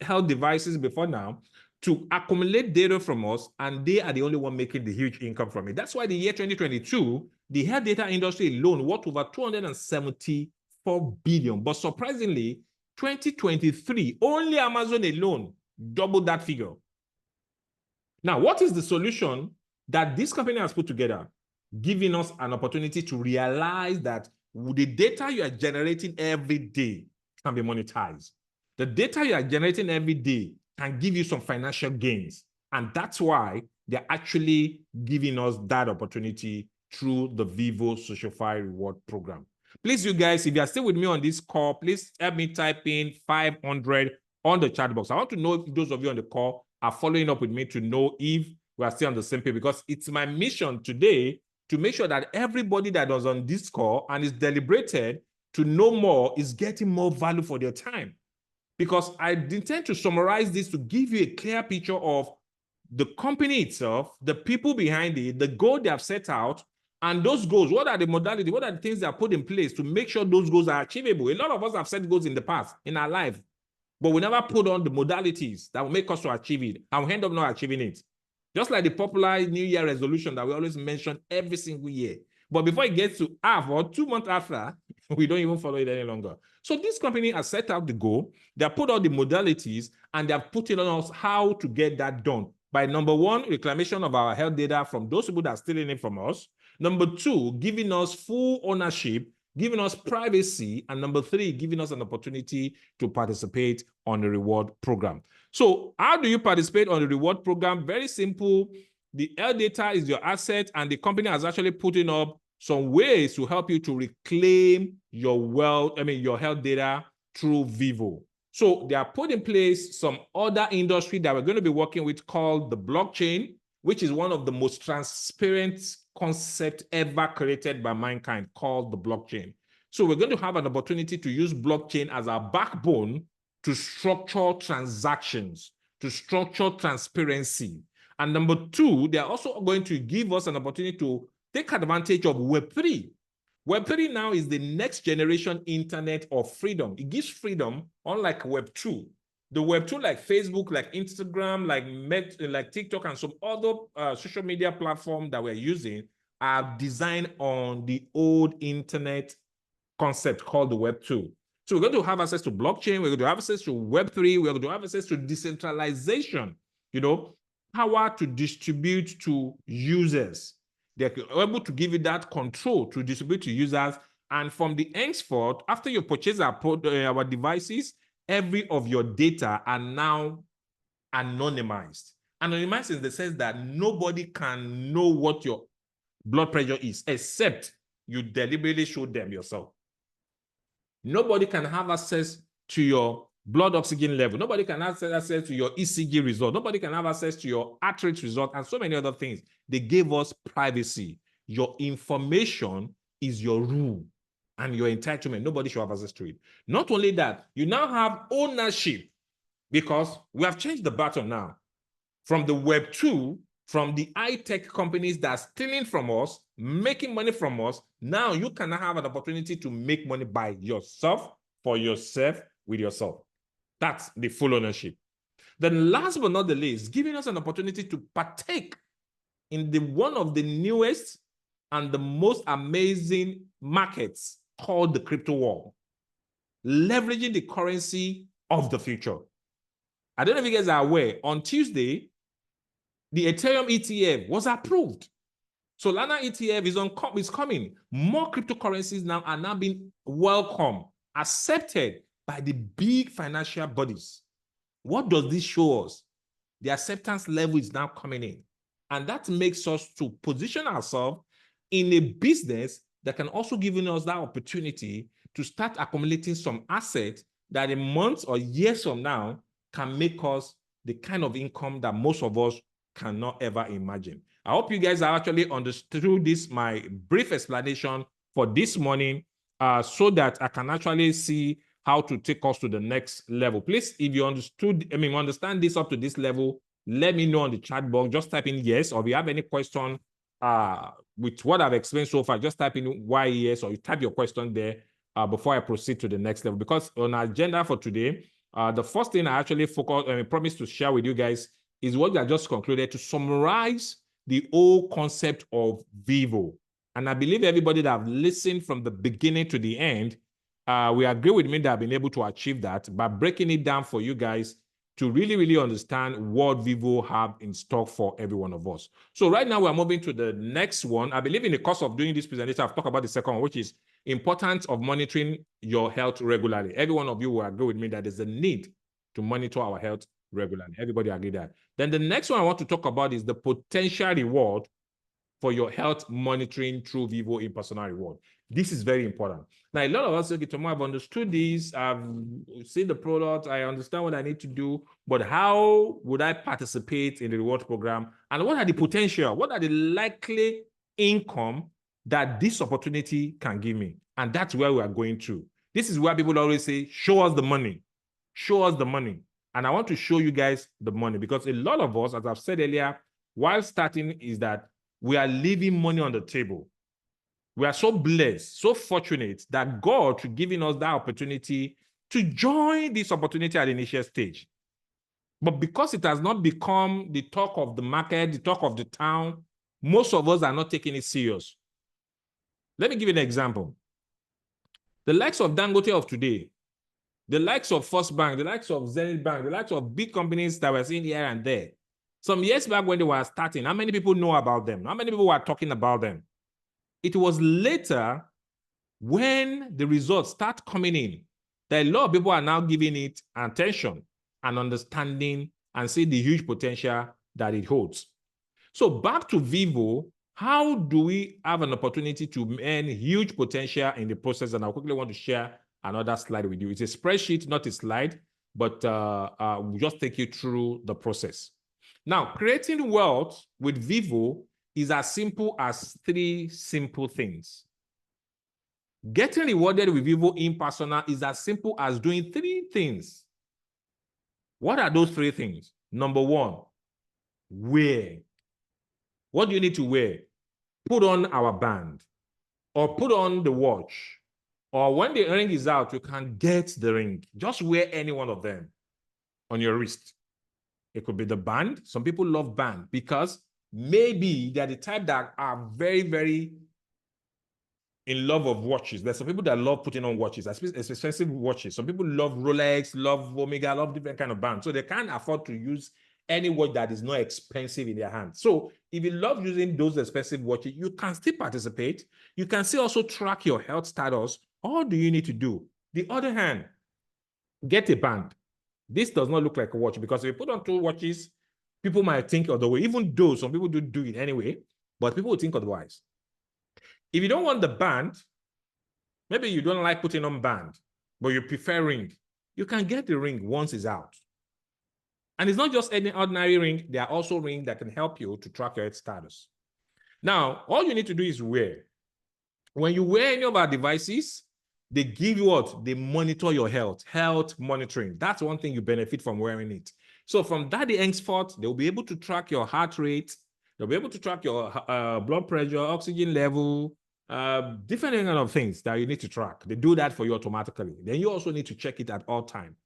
health devices before now to accumulate data from us, and they are the only one making the huge income from it. That's why the year 2022, the health data industry alone worth over 274 billion. But surprisingly, 2023, only Amazon alone doubled that figure. Now, what is the solution that this company has put together, giving us an opportunity to realize that the data you are generating every day can be monetized? The data you are generating every day can give you some financial gains. And that's why they're actually giving us that opportunity through the VyVo SocialFi Reward Program. Please, you guys, if you are still with me on this call, please help me type in 500 on the chat box. I want to know if those of you on the call are following up with me to know if we are still on the same page, because it's my mission today to make sure that everybody that was on this call and is deliberated to know more is getting more value for their time. Because I intend to summarize this to give you a clear picture of the company itself, the people behind it, the goal they have set out, and those goals. What are the modalities? What are the things that are put in place to make sure those goals are achievable? A lot of us have set goals in the past, in our life, but we never put on the modalities that will make us to achieve it, and we end up not achieving it. Just like the popular New Year resolution that we always mention every single year. But before it gets to half or 2 months after, we don't even follow it any longer. So this company has set out the goal, they have put out the modalities, and they have put it on us how to get that done. By number one, reclamation of our health data from those people that are stealing it from us. Number two, giving us full ownership, giving us privacy. And number three, giving us an opportunity to participate on the reward program. So how do you participate on the reward program? Very simple. the health data is your asset, and the company has actually put in up some ways to help you to reclaim your your health data through VyVo. So they are put in place some other industry that we're going to be working with called the blockchain, which is one of the most transparent concepts ever created by mankind, called the blockchain. So we're going to have an opportunity to use blockchain as our backbone to structure transactions, to structure transparency. And number two, they're also going to give us an opportunity to take advantage of Web3. Web3 now is the next generation internet of freedom. It gives freedom, unlike Web2. The Web2, like Facebook, like Instagram, like TikTok, and some other social media platforms that we're using are designed on the old internet concept called the Web2. So we're going to have access to blockchain, we're going to have access to Web3, we're going to have access to decentralization, power to distribute to users. They're able to give you that control to distribute to users. And from the henceforth, after you purchase our devices, every of your data are now anonymized. Anonymized in the sense that nobody can know what your blood pressure is, except you deliberately show them yourself. Nobody can have access to your blood oxygen level. Nobody can have access to your ECG result. Nobody can have access to your heart rate result and so many other things. They gave us privacy. Your information is your rule and your entitlement. Nobody should have access to it. Not only that, you now have ownership, because we have changed the button now from the Web2, from the high-tech companies that are stealing from us, making money from us. Now you can have an opportunity to make money by yourself, for yourself, with yourself. That's the full ownership. Then last but not the least, giving us an opportunity to partake in one of the newest and the most amazing markets called the crypto world, leveraging the currency of the future. I don't know if you guys are aware, on Tuesday, the Ethereum ETF was approved. Solana ETF is coming. More cryptocurrencies now are now being welcomed, accepted by the big financial bodies. What does this show us? The acceptance level is now coming in. And that makes us to position ourselves in a business that can also give us that opportunity to start accumulating some assets that in months or years from now can make us the kind of income that most of us cannot ever imagine. I hope you guys have actually understood this, my brief explanation for this morning, so that I can actually see how to take us to the next level. Please, if you understand this up to this level, let me know on the chat box. Just type in yes, or if you have any question with what I've explained so far, just type in why yes, or you type your question there before I proceed to the next level. Because on our agenda for today, the first thing I actually promised to share with you guys is what I just concluded, to summarize the whole concept of VyVo. And I believe everybody that have listened from the beginning to the end, we agree with me that I've been able to achieve that by breaking it down for you guys to really, really understand what VyVo have in stock for every one of us. So right now we're moving to the next one. I believe in the course of doing this presentation, I've talked about the second one, which is importance of monitoring your health regularly. Every one of you will agree with me that there's a need to monitor our health regularly. Everybody agree that. Then the next one I want to talk about is the potential reward for your health monitoring through VyVo in-personal reward. This is very important. Now, a lot of us say, okay, Tomo, I've understood this, I've seen the product, I understand what I need to do, but how would I participate in the reward program? And what are the potential? What are the likely income that this opportunity can give me? And that's where we are going to. This is where people always say, show us the money. Show us the money. And I want to show you guys the money, because a lot of us, as I've said earlier, while starting, is that we are leaving money on the table. We are so blessed, so fortunate that God is giving us that opportunity to join this opportunity at the initial stage. But because it has not become the talk of the market, the talk of the town, most of us are not taking it serious. Let me give you an example. The likes of Dangote of today, the likes of First Bank, the likes of Zenith Bank, the likes of big companies that we're seeing here and there. Some years back when they were starting, how many people know about them? How many people were talking about them? It was later, when the results start coming in, that a lot of people are now giving it attention and understanding and see the huge potential that it holds. So back to VyVo, how do we have an opportunity to earn huge potential in the process? And I quickly want to share another slide with you. It's a spreadsheet, not a slide, but we'll just take you through the process. Now, creating wealth with VyVo is as simple as 3 simple things. Getting rewarded with VyVo in persona is as simple as doing 3 things. What are those 3 things? Number 1, wear. What do you need to wear? Put on our band or put on the watch. Or when the ring is out, you can get the ring. Just wear any one of them on your wrist. It could be the band. Some people love band because maybe they're the type that are very, very in love of watches. There's some people that love putting on watches, expensive watches. Some people love Rolex, love Omega, love different kind of bands. So they can't afford to use any watch that is not expensive in their hand. So if you love using those expensive watches, you can still participate. You can still also track your health status. All do you need to do? The other hand, get a band. This does not look like a watch because if you put on 2 watches, people might think other way, even though some people do it anyway, but people will think otherwise. If you don't want the band, maybe you don't like putting on band, but you prefer ring, you can get the ring once it's out. And it's not just any ordinary ring. There are also rings that can help you to track your health status. Now, all you need to do is wear. When you wear any of our devices, they give you what? They monitor your health monitoring. That's one thing you benefit from wearing it. So from that day henceforth, they'll be able to track your heart rate. They'll be able to track your blood pressure, oxygen level, different kind of things that you need to track. They do that for you automatically. Then you also need to check it at all times.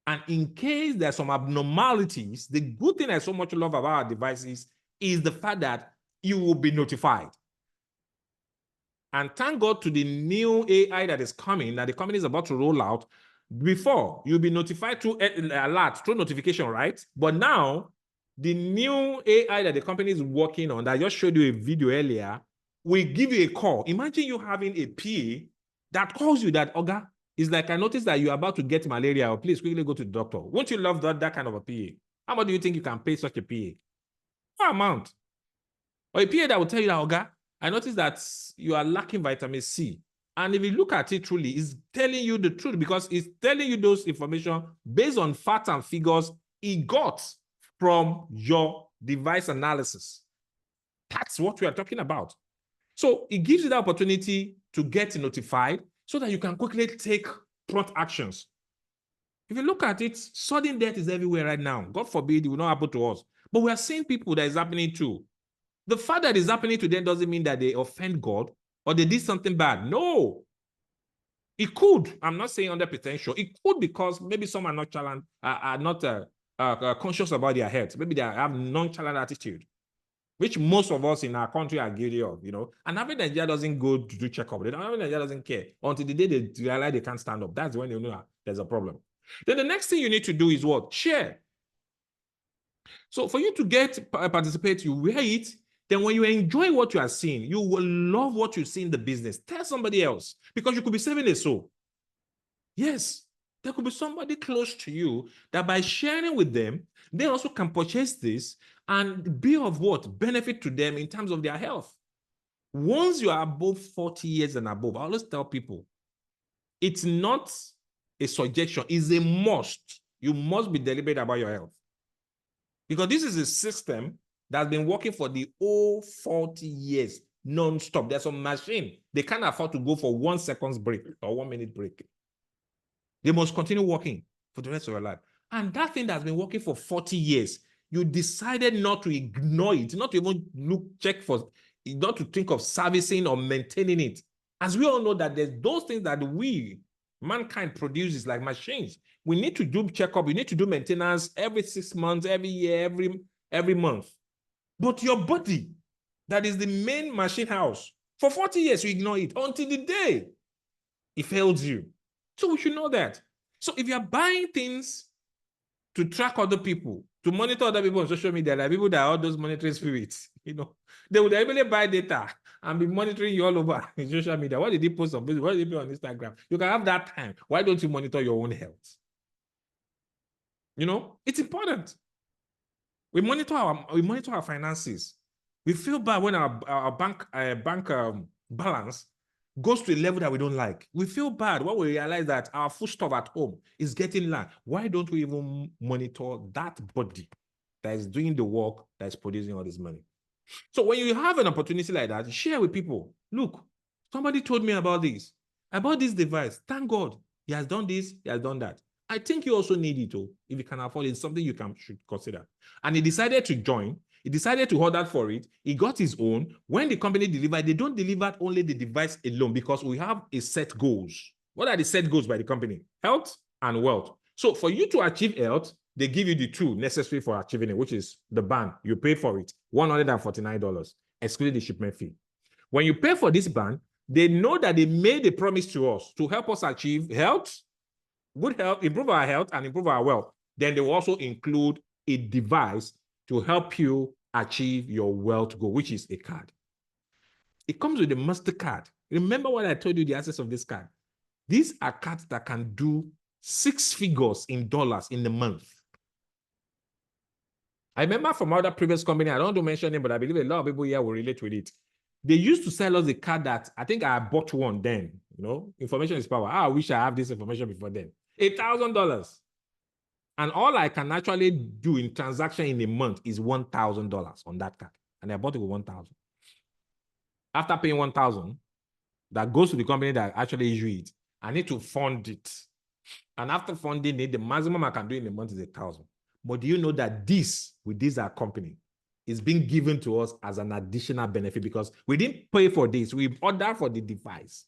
And in case there's some abnormalities, the good thing I so much love about our devices is the fact that you will be notified. And thank God to the new AI that is coming, that the company is about to roll out. Before, you'll be notified through alert, through notification, right? But now, the new AI that the company is working on, that I just showed you a video earlier, will give you a call. Imagine you having a PA that calls you that, Oga, it's like, I noticed that you're about to get malaria, or please quickly go to the doctor. Won't you love that kind of a PA? How much do you think you can pay such a PA? What amount? Or a PA that will tell you that, Oga, I noticed that you are lacking vitamin C. And if you look at it truly, it's telling you the truth because it's telling you those information based on facts and figures it got from your device analysis. That's what we are talking about. So it gives you the opportunity to get notified so that you can quickly take prompt actions. If you look at it, sudden death is everywhere right now. God forbid it will not happen to us. But we are seeing people that is happening to. The fact that it's happening to them doesn't mean that they offend God or they did something bad. No. It could. I'm not saying 100% sure. It could because maybe some are not conscious about their health. Maybe they have nonchalant attitude, which most of us in our country are guilty of, you know. And average Nigeria doesn't go to do checkup. Average Nigeria doesn't care until the day they realize they can't stand up. That's when you know there's a problem. Then the next thing you need to do is what? Share. So for you to participate, you wear it. Then when you enjoy what you are seeing, you will love what you see in the business. Tell somebody else because you could be saving a soul. Yes, there could be somebody close to you that by sharing with them, they also can purchase this and be of what? Benefit to them in terms of their health. Once you are above 40 years and above, I always tell people, it's not a suggestion, it's a must. You must be deliberate about your health. Because this is a system that's been working for the whole 40 years, non-stop. There's some machine, they can't afford to go for 1 second's break or 1 minute break. They must continue working for the rest of their life. And that thing that's been working for 40 years, you decided not to ignore it, not to even check for, not to think of servicing or maintaining it. As we all know that there's those things that mankind produces like machines. We need to do checkup, we need to do maintenance every 6 months, every year, every month. But your body, that is the main machine house, for 40 years, you ignore it until the day it fails you. So we should know that. So if you're buying things to track other people, to monitor other people on social media, like people that are all those monitoring spirits, you know, they would really buy data and be monitoring you all over in social media. What did he post on Facebook? What did he put on Instagram? You can have that time. Why don't you monitor your own health? You know, it's important. We monitor our finances. We feel bad when our bank balance goes to a level that we don't like. We feel bad when we realize that our foodstuff at home is getting low. Why don't we even monitor that body that is doing the work that is producing all this money? So when you have an opportunity like that, share with people. Look, somebody told me about this. I bought this device. Thank God. He has done this. He has done that. I think you also need it. Oh, if you can afford it, it's something you should consider. And he decided to join. He decided to order for it. He got his own. When the company delivered, they don't deliver only the device alone because we have a set goals. What are the set goals by the company? Health and wealth. So for you to achieve health, they give you the tool necessary for achieving it, which is the band. You pay for it, $149, excluding the shipment fee. When you pay for this band, they know that they made a promise to us to help us achieve health, good health, improve our health, and improve our wealth. Then they will also include a device to help you achieve your wealth goal, which is a card. It comes with a MasterCard. Remember what I told you, the access of this card. These are cards that can do 6 figures in dollars in a month. I remember from other previous company, I don't want to mention it, but I believe a lot of people here will relate with it. They used to sell us a card that I think I bought one then. You know, information is power. I wish I have this information before then. $1,000. And all I can actually do in transaction in a month is $1,000 on that card. And I bought it with $1,000. After paying $1,000, that goes to the company that actually issue it. I need to fund it. And after funding it, the maximum I can do in a month is $1,000. But do you know that this, with this our company, is being given to us as an additional benefit because we didn't pay for this. We ordered for the device,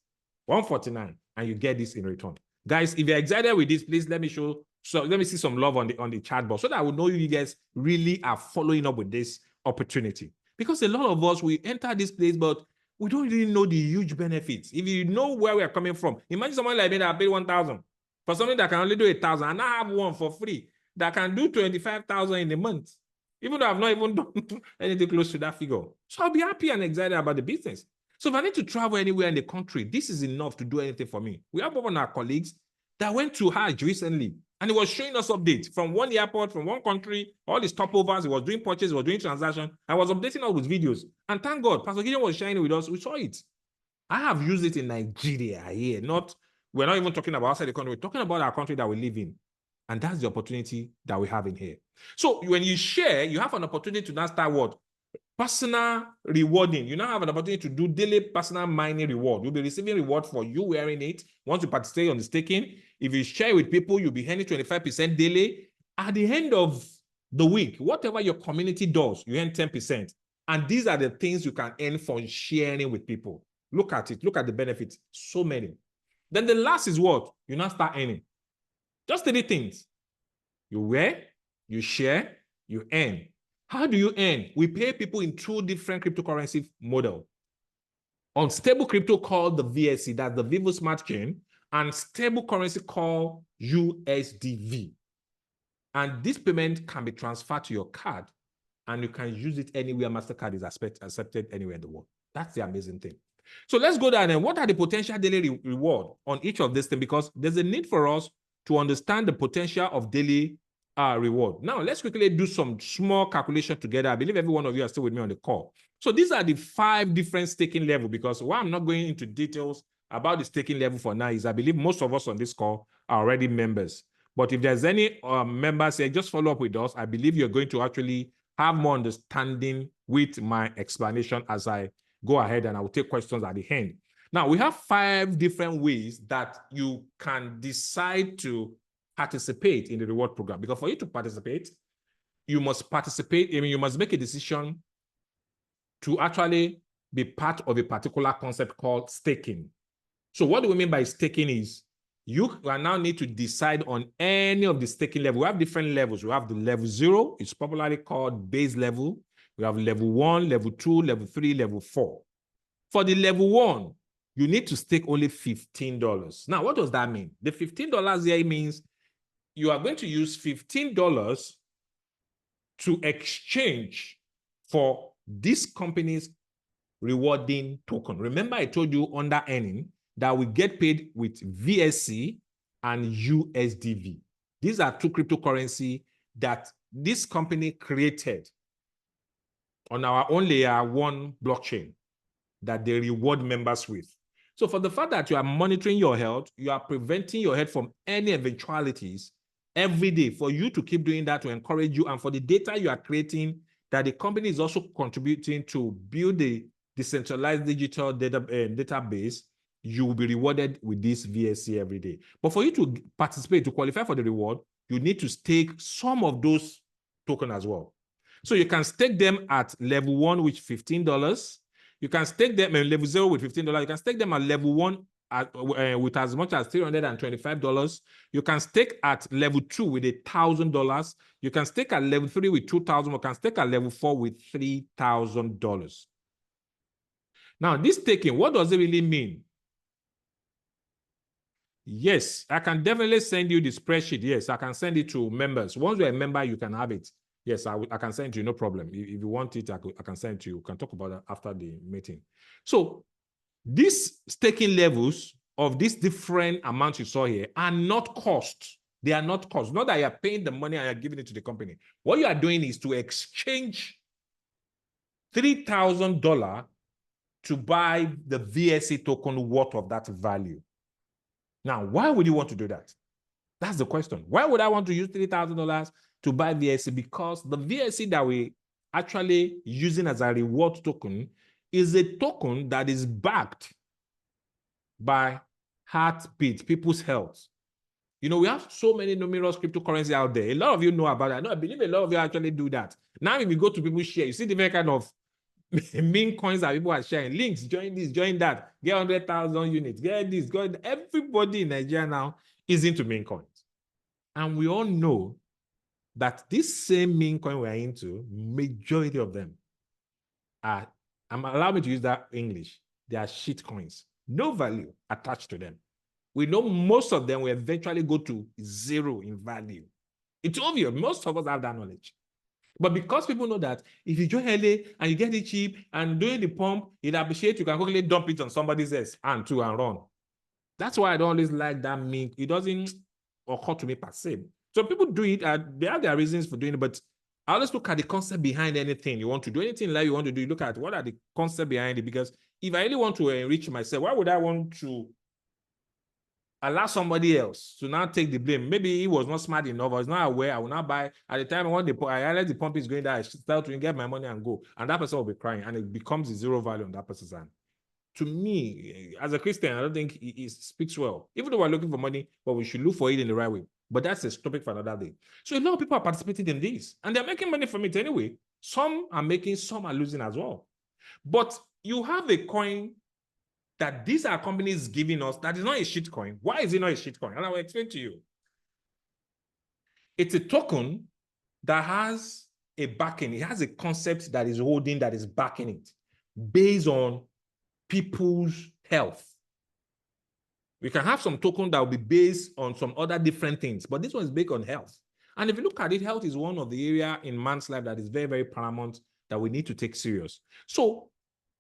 $149, and you get this in return. Guys, if you're excited with this, please let me see some love on the chat box so that I will know you guys really are following up with this opportunity. Because a lot of us, we enter this place, but we don't really know the huge benefits. If you know where we are coming from, imagine someone like me that paid $1,000 for something that can only do $1,000, and I have one for free that can do $25,000 in a month, even though I've not even done anything close to that figure. So I'll be happy and excited about the business. So if I need to travel anywhere in the country, this is enough to do anything for me. We have one of our colleagues that went to Hajj recently, and he was showing us updates from one airport, from one country, all his stopovers. He was doing purchases, he was doing transactions. I was updating us with videos. And thank God, Pastor Gideon was sharing it with us. We saw it. I have used it in Nigeria here. We're not even talking about outside the country. We're talking about our country that we live in. And that's the opportunity that we have in here. So when you share, you have an opportunity to now start what? Personal rewarding. You now have an opportunity to do daily personal mining reward. You'll be receiving reward for you wearing it. Once you participate on the staking, if you share with people, you'll be earning 25% daily. At the end of the week, whatever your community does, you earn 10%. And these are the things you can earn for sharing with people. Look at it. Look at the benefits. So many. Then the last is what? You now start earning. Just 3 things. You wear, you share, you earn. How do you earn? We pay people in 2 different cryptocurrency models. On stable crypto called the VSC, that's the VyVo Smart Chain, and stable currency called USDV. And this payment can be transferred to your card, and you can use it anywhere MasterCard is accepted anywhere in the world. That's the amazing thing. So let's go down and what are the potential daily reward on each of these things? Because there's a need for us to understand the potential of daily reward. Now, let's quickly do some small calculation together. I believe every one of you are still with me on the call. So these are the 5 different staking levels, because why I'm not going into details about the staking level for now is I believe most of us on this call are already members. But if there's any members here, just follow up with us. I believe you're going to actually have more understanding with my explanation as I go ahead, and I will take questions at the end. Now, we have 5 different ways that you can decide to participate in the reward program. Because for you to participate, you must you must make a decision to actually be part of a particular concept called staking. So what do we mean by staking is you now need to decide on any of the staking levels. We have different levels. We have the level 0, it's popularly called base level. We have level 1, level 2, level 3, level 4. For the level 1, you need to stake only $15. Now, what does that mean? The $15 here means you are going to use $15 to exchange for this company's rewarding token. Remember, I told you under earning that we get paid with VSC and USDV. These are 2 cryptocurrency that this company created on our own layer one blockchain that they reward members with. So for the fact that you are monitoring your health, you are preventing your health from any eventualities every day, for you to keep doing that to encourage you, and for the data you are creating, that the company is also contributing to build the decentralized digital database, you will be rewarded with this VSC every day. But for you to participate, to qualify for the reward, you need to stake some of those tokens as well. So you can stake them at level 1 with $15. You can stake them at level 0 with $15. You can stake them at level 1 with as much as $325. You can stake at level 2 with $1,000. You can stake at level 3 with $2,000. You can stake at level 4 with $3,000. Now, this staking, what does it really mean? Yes, I can definitely send you the spreadsheet. Yes, I can send it to members. Once you're a member, you can have it. Yes, I can send it to you, no problem. If you want it, I can send it to you. We can talk about that after the meeting. So these staking levels of these different amounts you saw here are not cost. They are not cost. Not that you're paying the money and you're giving it to the company. What you are doing is to exchange $3,000 to buy the VSC token worth of that value. Now, why would you want to do that? That's the question. Why would I want to use $3,000 to buy VSC? Because the VSC that we actually using as a reward token is a token that is backed by heartbeat, people's health. You know, we have so many numerous cryptocurrency out there. A lot of you know about that. No, I believe a lot of you actually do that. Now, if you go to people's share, you see different kind of meme coins that people are sharing. Links, join this, join that, get 100,000 units, get this, get that. Everybody in Nigeria now is into meme coins. And we all know that this same meme coin we're into, majority of them are, allow me to use that English, they are shit coins. No value attached to them. We know most of them will eventually go to zero in value. It's obvious. Most of us have that knowledge. But because people know that if you join early and you get it cheap and doing the pump, it appreciates, you can quickly dump it on somebody's else and run. That's why I don't always like that meme. It doesn't occur to me per se. So people do it, they have their reasons for doing it, but I always look at the concept behind anything. You want to do anything in life you want to do, you look at what are the concepts behind it, because if I really want to enrich myself, why would I want to allow somebody else to now take the blame? Maybe he was not smart enough, or is not aware. I will not buy at the time when I realize the pump is going down, I start to get my money and go, and that person will be crying, and it becomes a zero value on that person's hand. To me, as a Christian, I don't think it speaks well. Even though we're looking for money, but we should look for it in the right way. But that's a topic for another day. So a lot of people are participating in this, and they're making money from it anyway. Some are making, some are losing as well. But you have a coin that these are companies giving us that is not a shit coin. Why is it not a shit coin? And I will explain to you. It's a token that has a backing. It has a concept that is holding, that is backing it based on people's health. We can have some token that will be based on some other different things, but this one is based on health. And if you look at it, health is one of the area in man's life that is very, very paramount that we need to take serious. So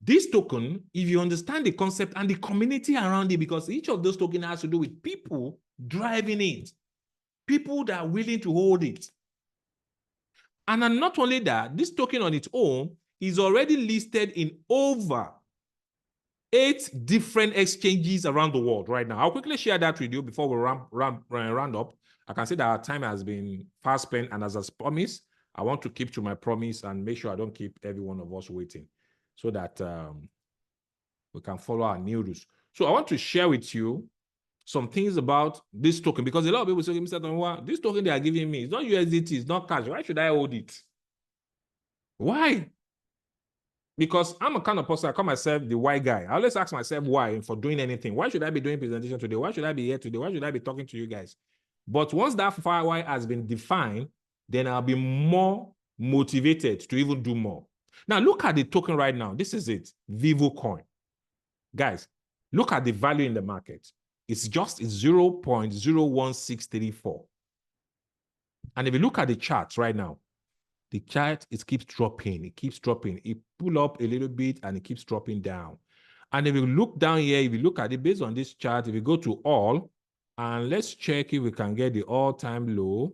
this token, if you understand the concept and the community around it, because each of those tokens has to do with people driving it, people that are willing to hold it. And not only that, this token on its own is already listed in over 8 different exchanges around the world right now. I'll quickly share that with you before we round up. I can say that our time has been fast spent, and as I promised, I want to keep to my promise and make sure I don't keep every one of us waiting, so that we can follow our new rules. So I want to share with you some things about this token, because a lot of people say, Mr. Tonwa, this token they are giving me, it's not USDT, it's not cash. Why should I hold it? Why? Because I'm a kind of person, I call myself the why guy. I always ask myself why for doing anything. Why should I be doing presentation today? Why should I be here today? Why should I be talking to you guys? But once that why has been defined, then I'll be more motivated to even do more. Now, look at the token right now. This is it, VyVo coin. Guys, look at the value in the market. It's just 0.01634. And if you look at the charts right now, the chart, it keeps dropping. It keeps dropping. It pull up a little bit and it keeps dropping down. And if you look down here, if you look at it based on this chart, if you go to all, and let's check if we can get the all-time low.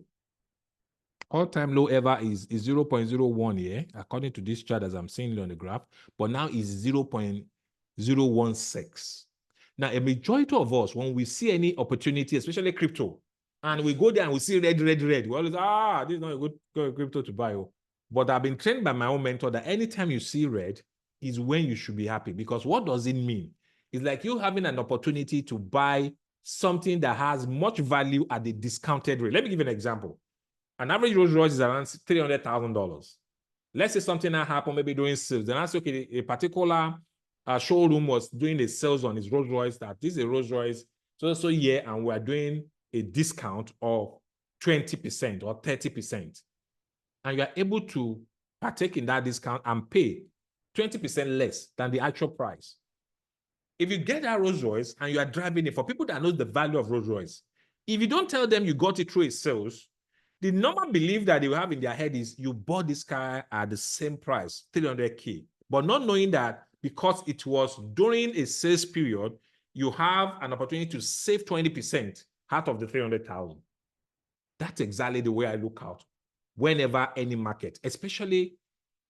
All-time low ever is 0.01 here, according to this chart as I'm seeing it on the graph, but now is 0.016. Now, a majority of us, when we see any opportunity, especially crypto, and we go there and we see red, we always, this is not a good crypto to buy. But I've been trained by my own mentor that anytime you see red is when you should be happy. Because what does it mean? It's like you having an opportunity to buy something that has much value at the discounted rate. Let me give you an example. An average Rolls Royce is around $300,000. Let's say something that happened, maybe during sales. Then I say, okay, a particular showroom was doing the sales on his Rolls Royce, that this is a Rolls Royce, so yeah, and we're doing a discount of 20% or 30%. And you are able to partake in that discount and pay 20% less than the actual price. If you get that Rolls Royce and you are driving it, for people that know the value of Rolls Royce, if you don't tell them you got it through a sales, the normal belief that they will have in their head is you bought this car at the same price, 300K, but not knowing that because it was during a sales period, you have an opportunity to save 20% out of the 300,000. That's exactly the way I look out whenever any market, especially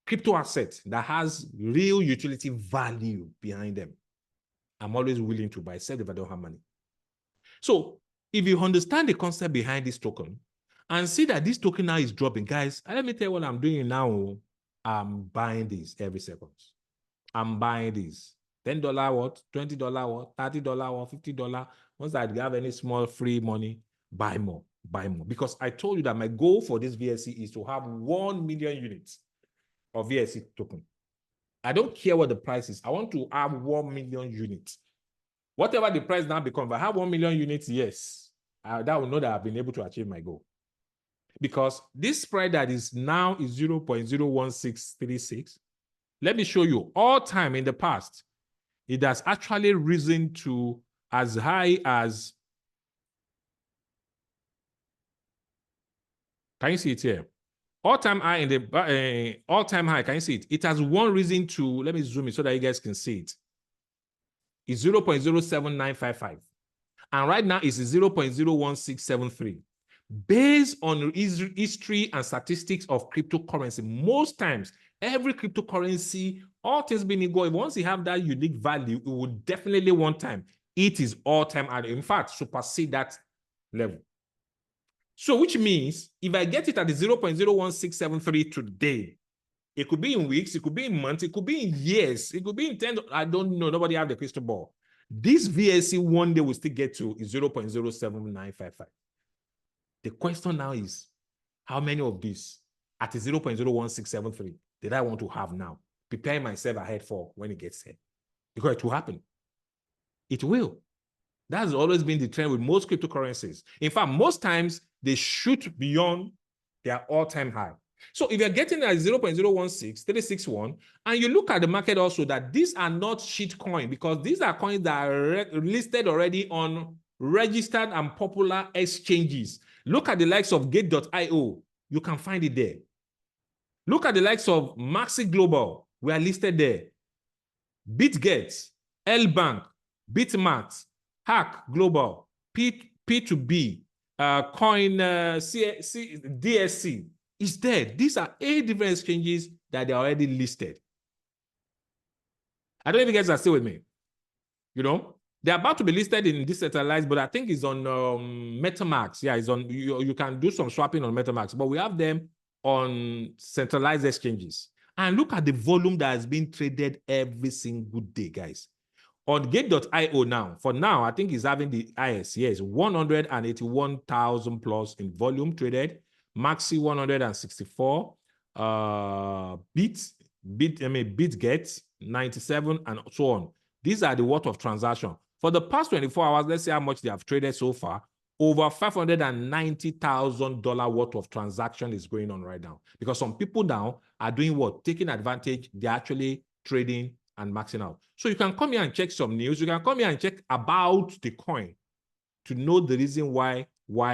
crypto assets that has real utility value behind them. I'm always willing to buy, except if I don't have money. So if you understand the concept behind this token and see that this token now is dropping, guys, let me tell you what I'm doing now. I'm buying this every second. I'm buying this. $10 what? $20 what? $30 what? $50. Once I have any small free money, buy more. Buy more. Because I told you that my goal for this VSC is to have 1 million units of VSC token. I don't care what the price is. I want to have 1 million units. Whatever the price now becomes, if I have 1 million units, yes, that will know that I've been able to achieve my goal. Because this spread that is now is 0.01636. Let me show you. All time in the past, it has actually risen to as high as, can you see it here? All-time high in the all-time high, can you see it? It has one reason to, let me zoom it so that you guys can see it. It's 0.07955. And right now it's 0.01673. Based on history and statistics of cryptocurrency, most times, every cryptocurrency, all things being equal, once you have that unique value, it will definitely one time, it is all-time high. In fact, supersede that level. So which means if I get it at the 0.01673 today, it could be in weeks, it could be in months, it could be in years, it could be in 10, I don't know, nobody have the crystal ball. This VSC one day will still get to is 0.07955. The question now is, how many of these at the 0.01673 did I want to have now? Preparing myself ahead for when it gets here. Because it will happen. It will. That has always been the trend with most cryptocurrencies. In fact, most times they shoot beyond their all-time high. So if you're getting at 0.016361, and you look at the market also that these are not shit coins, because these are coins that are listed already on registered and popular exchanges. Look at the likes of gate.io. You can find it there. Look at the likes of Maxi Global. We are listed there. BitGet, L-Bank, Bitmax, Hack Global, P2B, Coin, DSC. It's there. These are 8 different exchanges that are already listed. I don't know if you guys are still with me. You know, they're about to be listed in decentralized, but I think it's on MetaMask. Yeah, it's on. You can do some swapping on MetaMask, but we have them on centralized exchanges. And look at the volume that has been traded every single day, guys. On gate.io now, for now, I think it's having the highest. Yes, 181,000 plus in volume traded. Maxi 164. BitGet 97 and so on. These are the worth of transaction. For the past 24 hours, let's see how much they have traded so far. Over $590,000 worth of transaction is going on right now. Because some people now are doing what? Taking advantage. They're actually trading and maxing out. So you can come here and check some news. You can come here and check about the coin to know the reason why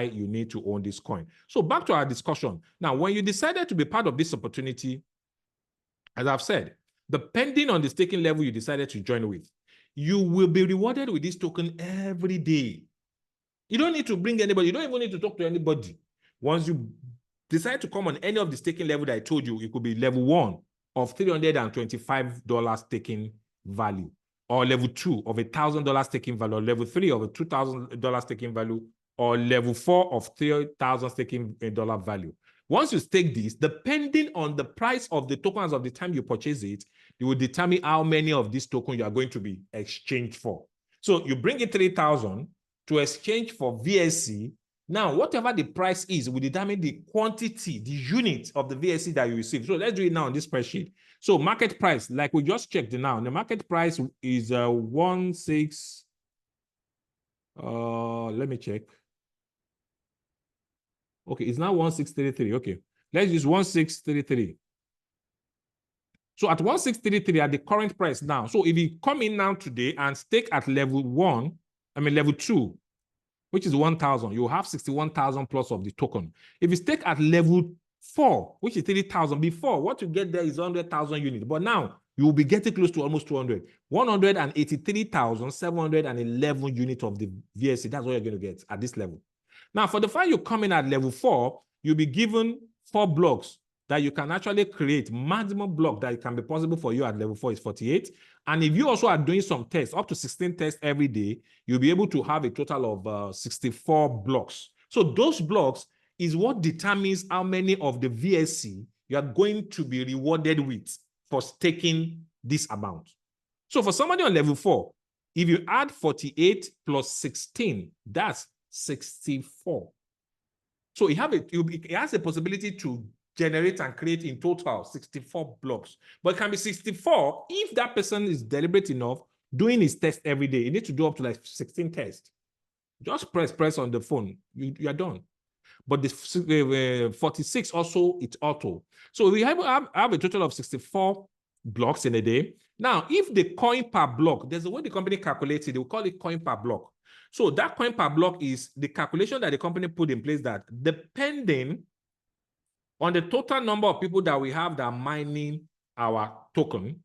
you need to own this coin. So back to our discussion. Now, when you decided to be part of this opportunity, as I've said, depending on the staking level you decided to join with, you will be rewarded with this token every day. You don't need to bring anybody. You don't even need to talk to anybody. Once you decide to come on any of the staking level that I told you, it could be level 1 of $325 staking value, or level 2 of $1,000 staking value, or level 3 of a $2,000 staking value, or level 4 of $3,000 staking dollar value. Once you stake this, depending on the price of the tokens of the time you purchase it, you will determine how many of these tokens you are going to be exchanged for. So you bring in 3,000 to exchange for VSC. Now, whatever the price is will determine the quantity, the unit of the VSC that you receive. So let's do it now on this spreadsheet. So market price, like we just checked now, the market price is 16. Let me check. Okay, it's now 1633. Okay, let's use 1633. So at 1633 at the current price now. So if you come in now today and stake at level 2, which is 1,000, you have 61,000 plus of the token. If you stake at level 4, which is 3,000, before what you get there is 100,000 units, but now you will be getting close to almost 200. 183,711 units of the VSC. That's what you're going to get at this level. Now, for the fact you come in at level 4, you'll be given 4 blocks that you can actually create. Maximum block that can be possible for you at level 4 is 48. And if you also are doing some tests, up to 16 tests every day, you'll be able to have a total of 64 blocks. So those blocks is what determines how many of the VSC you are going to be rewarded with for staking this amount. So for somebody on level 4, if you add 48 plus 16, that's 64. So it has a possibility to generate and create in total 64 blocks. But it can be 64 if that person is deliberate enough doing his test every day. You need to do up to like 16 tests. Just press on the phone. You are done. But the 46 also, it's auto. So we have a total of 64 blocks in a day. Now, if the coin per block, there's a way the company calculates it. They will call it coin per block. So that coin per block is the calculation that the company put in place that depending on the total number of people that we have that are mining our token,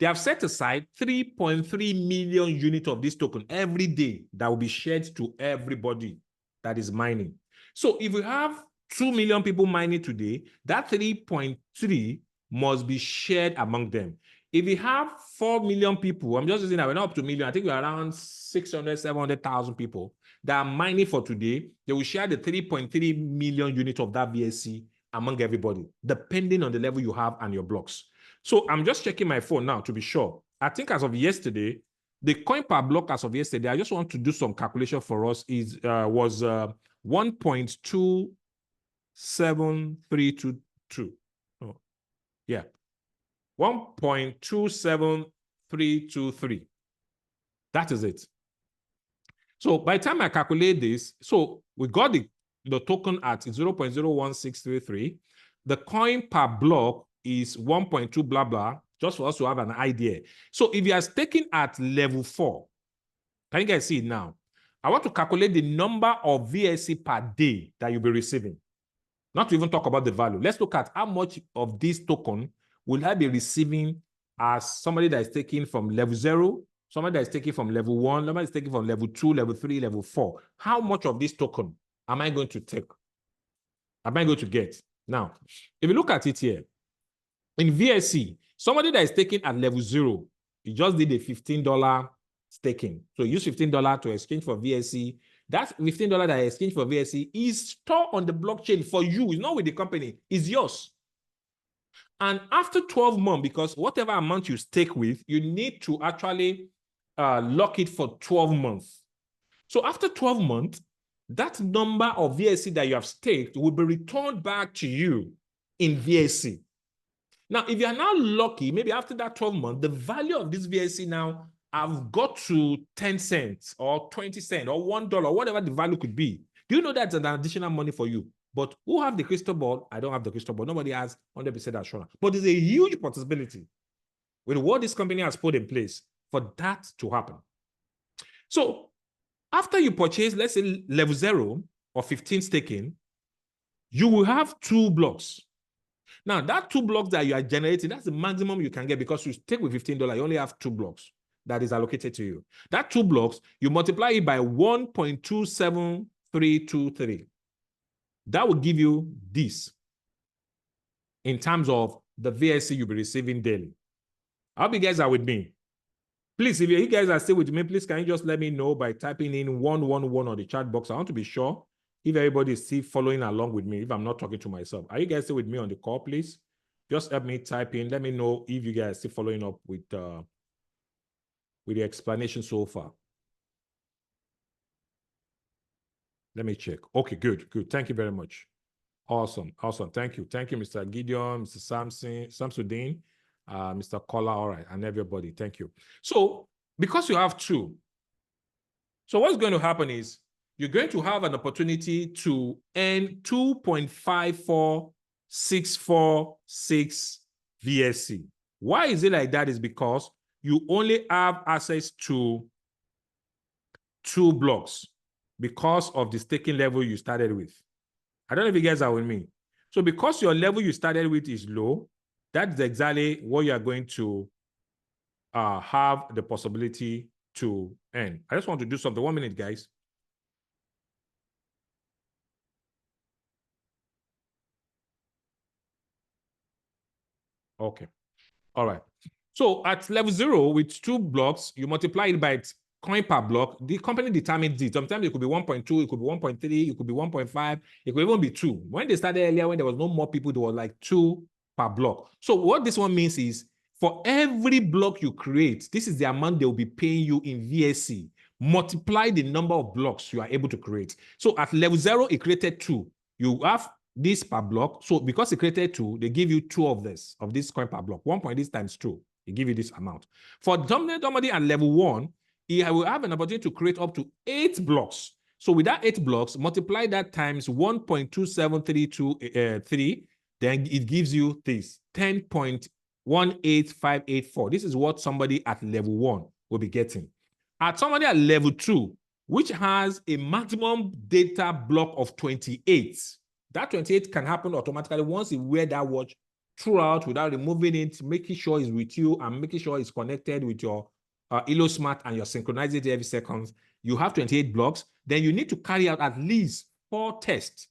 they have set aside 3.3 million units of this token every day that will be shared to everybody that is mining. So if we have 2 million people mining today, that 3.3 must be shared among them. If we have 4 million people, I'm just using that, we're not up to a million, I think we're around 600, 700,000 people that are mining for today, they will share the 3.3 million units of that VSC among everybody, depending on the level you have and your blocks. So I'm just checking my phone now to be sure. I think as of yesterday, the coin per block as of yesterday, I just want to do some calculation for us, was 1.27322. Oh, yeah. 1.27323. That is it. So by the time I calculate this, so we got the token at 0.01633. The coin per block is 1.2 blah blah, just for us to have an idea. So if you are staking at level 4, can you guys see it now? I want to calculate the number of VSC per day that you'll be receiving. Not to even talk about the value. Let's look at how much of this token will I be receiving as somebody that is taking from level 0, somebody that is taking from level 1, somebody is taking from level 2, level 3, level 4. How much of this token am I going to take? Am I going to get? Now, if you look at it here, in VSC, somebody that is taking at level 0, you just did a $15 staking. So use $15 to exchange for VSC. That $15 that I exchange for VSC is stored on the blockchain for you. It's not with the company. It's yours. And after 12 months, because whatever amount you stake with, you need to actually lock it for 12 months. So after 12 months, that number of VSC that you have staked will be returned back to you in VSC. Now, if you are now lucky, maybe after that 12 months, the value of this VSC now have got to 10 cents or 20 cents or $1, whatever the value could be. Do you know that's an additional money for you? But who have the crystal ball? I don't have the crystal ball. Nobody has 100% assurance. But there's a huge possibility with what this company has put in place for that to happen. So after you purchase, let's say level 0 or 15 staking, you will have 2 blocks. Now, that 2 blocks that you are generating, that's the maximum you can get because you stake with $15, you only have 2 blocks that is allocated to you. That 2 blocks, you multiply it by 1.27323. That will give you this in terms of the VSC you'll be receiving daily. I hope you guys are with me. Please, if you guys are still with me, please can you just let me know by typing in 111 on the chat box. I want to be sure if everybody is still following along with me, if I'm not talking to myself. Are you guys still with me on the call, please? Just help me type in. Let me know if you guys are still following up with the explanation so far. Let me check. Okay, good, good. Thank you very much. Awesome, awesome. Thank you. Thank you, Mr. Gideon, Mr. Samsudin, Mr. Kola, all right, and everybody. Thank you. So, because you have two, so what's going to happen is you're going to have an opportunity to earn 2.54646 VSC. Why is it like that? Is because you only have access to 2 blocks because of the staking level you started with. I don't know if you guys are with me. So because your level you started with is low, that's exactly what you are going to have the possibility to earn. I just want to do something. 1 minute, guys. Okay. All right. So at level 0 with 2 blocks, you multiply it by coin per block. The company determines it. Sometimes it could be 1.2, it could be 1.3, it could be 1.5, it could even be 2. When they started earlier, when there was no more people, there was like 2 per block. So what this one means is for every block you create, this is the amount they will be paying you in VSC. Multiply the number of blocks you are able to create. So at level 0, it created 2. You have this per block. So because it created 2, they give you 2 of this coin per block. 1 point this times 2. They give you this amount. For dominant at level 1, he will have an opportunity to create up to 8 blocks. So with that 8 blocks, multiply that times 1.27323, then it gives you this 10.18584. This is what somebody at level 1 will be getting. At somebody at level 2, which has a maximum data block of 28, that 28 can happen automatically once you wear that watch throughout without removing it, making sure it's with you and making sure it's connected with your Elo Smart and you're synchronizing it every second. You have 28 blocks. Then you need to carry out at least 4 tests.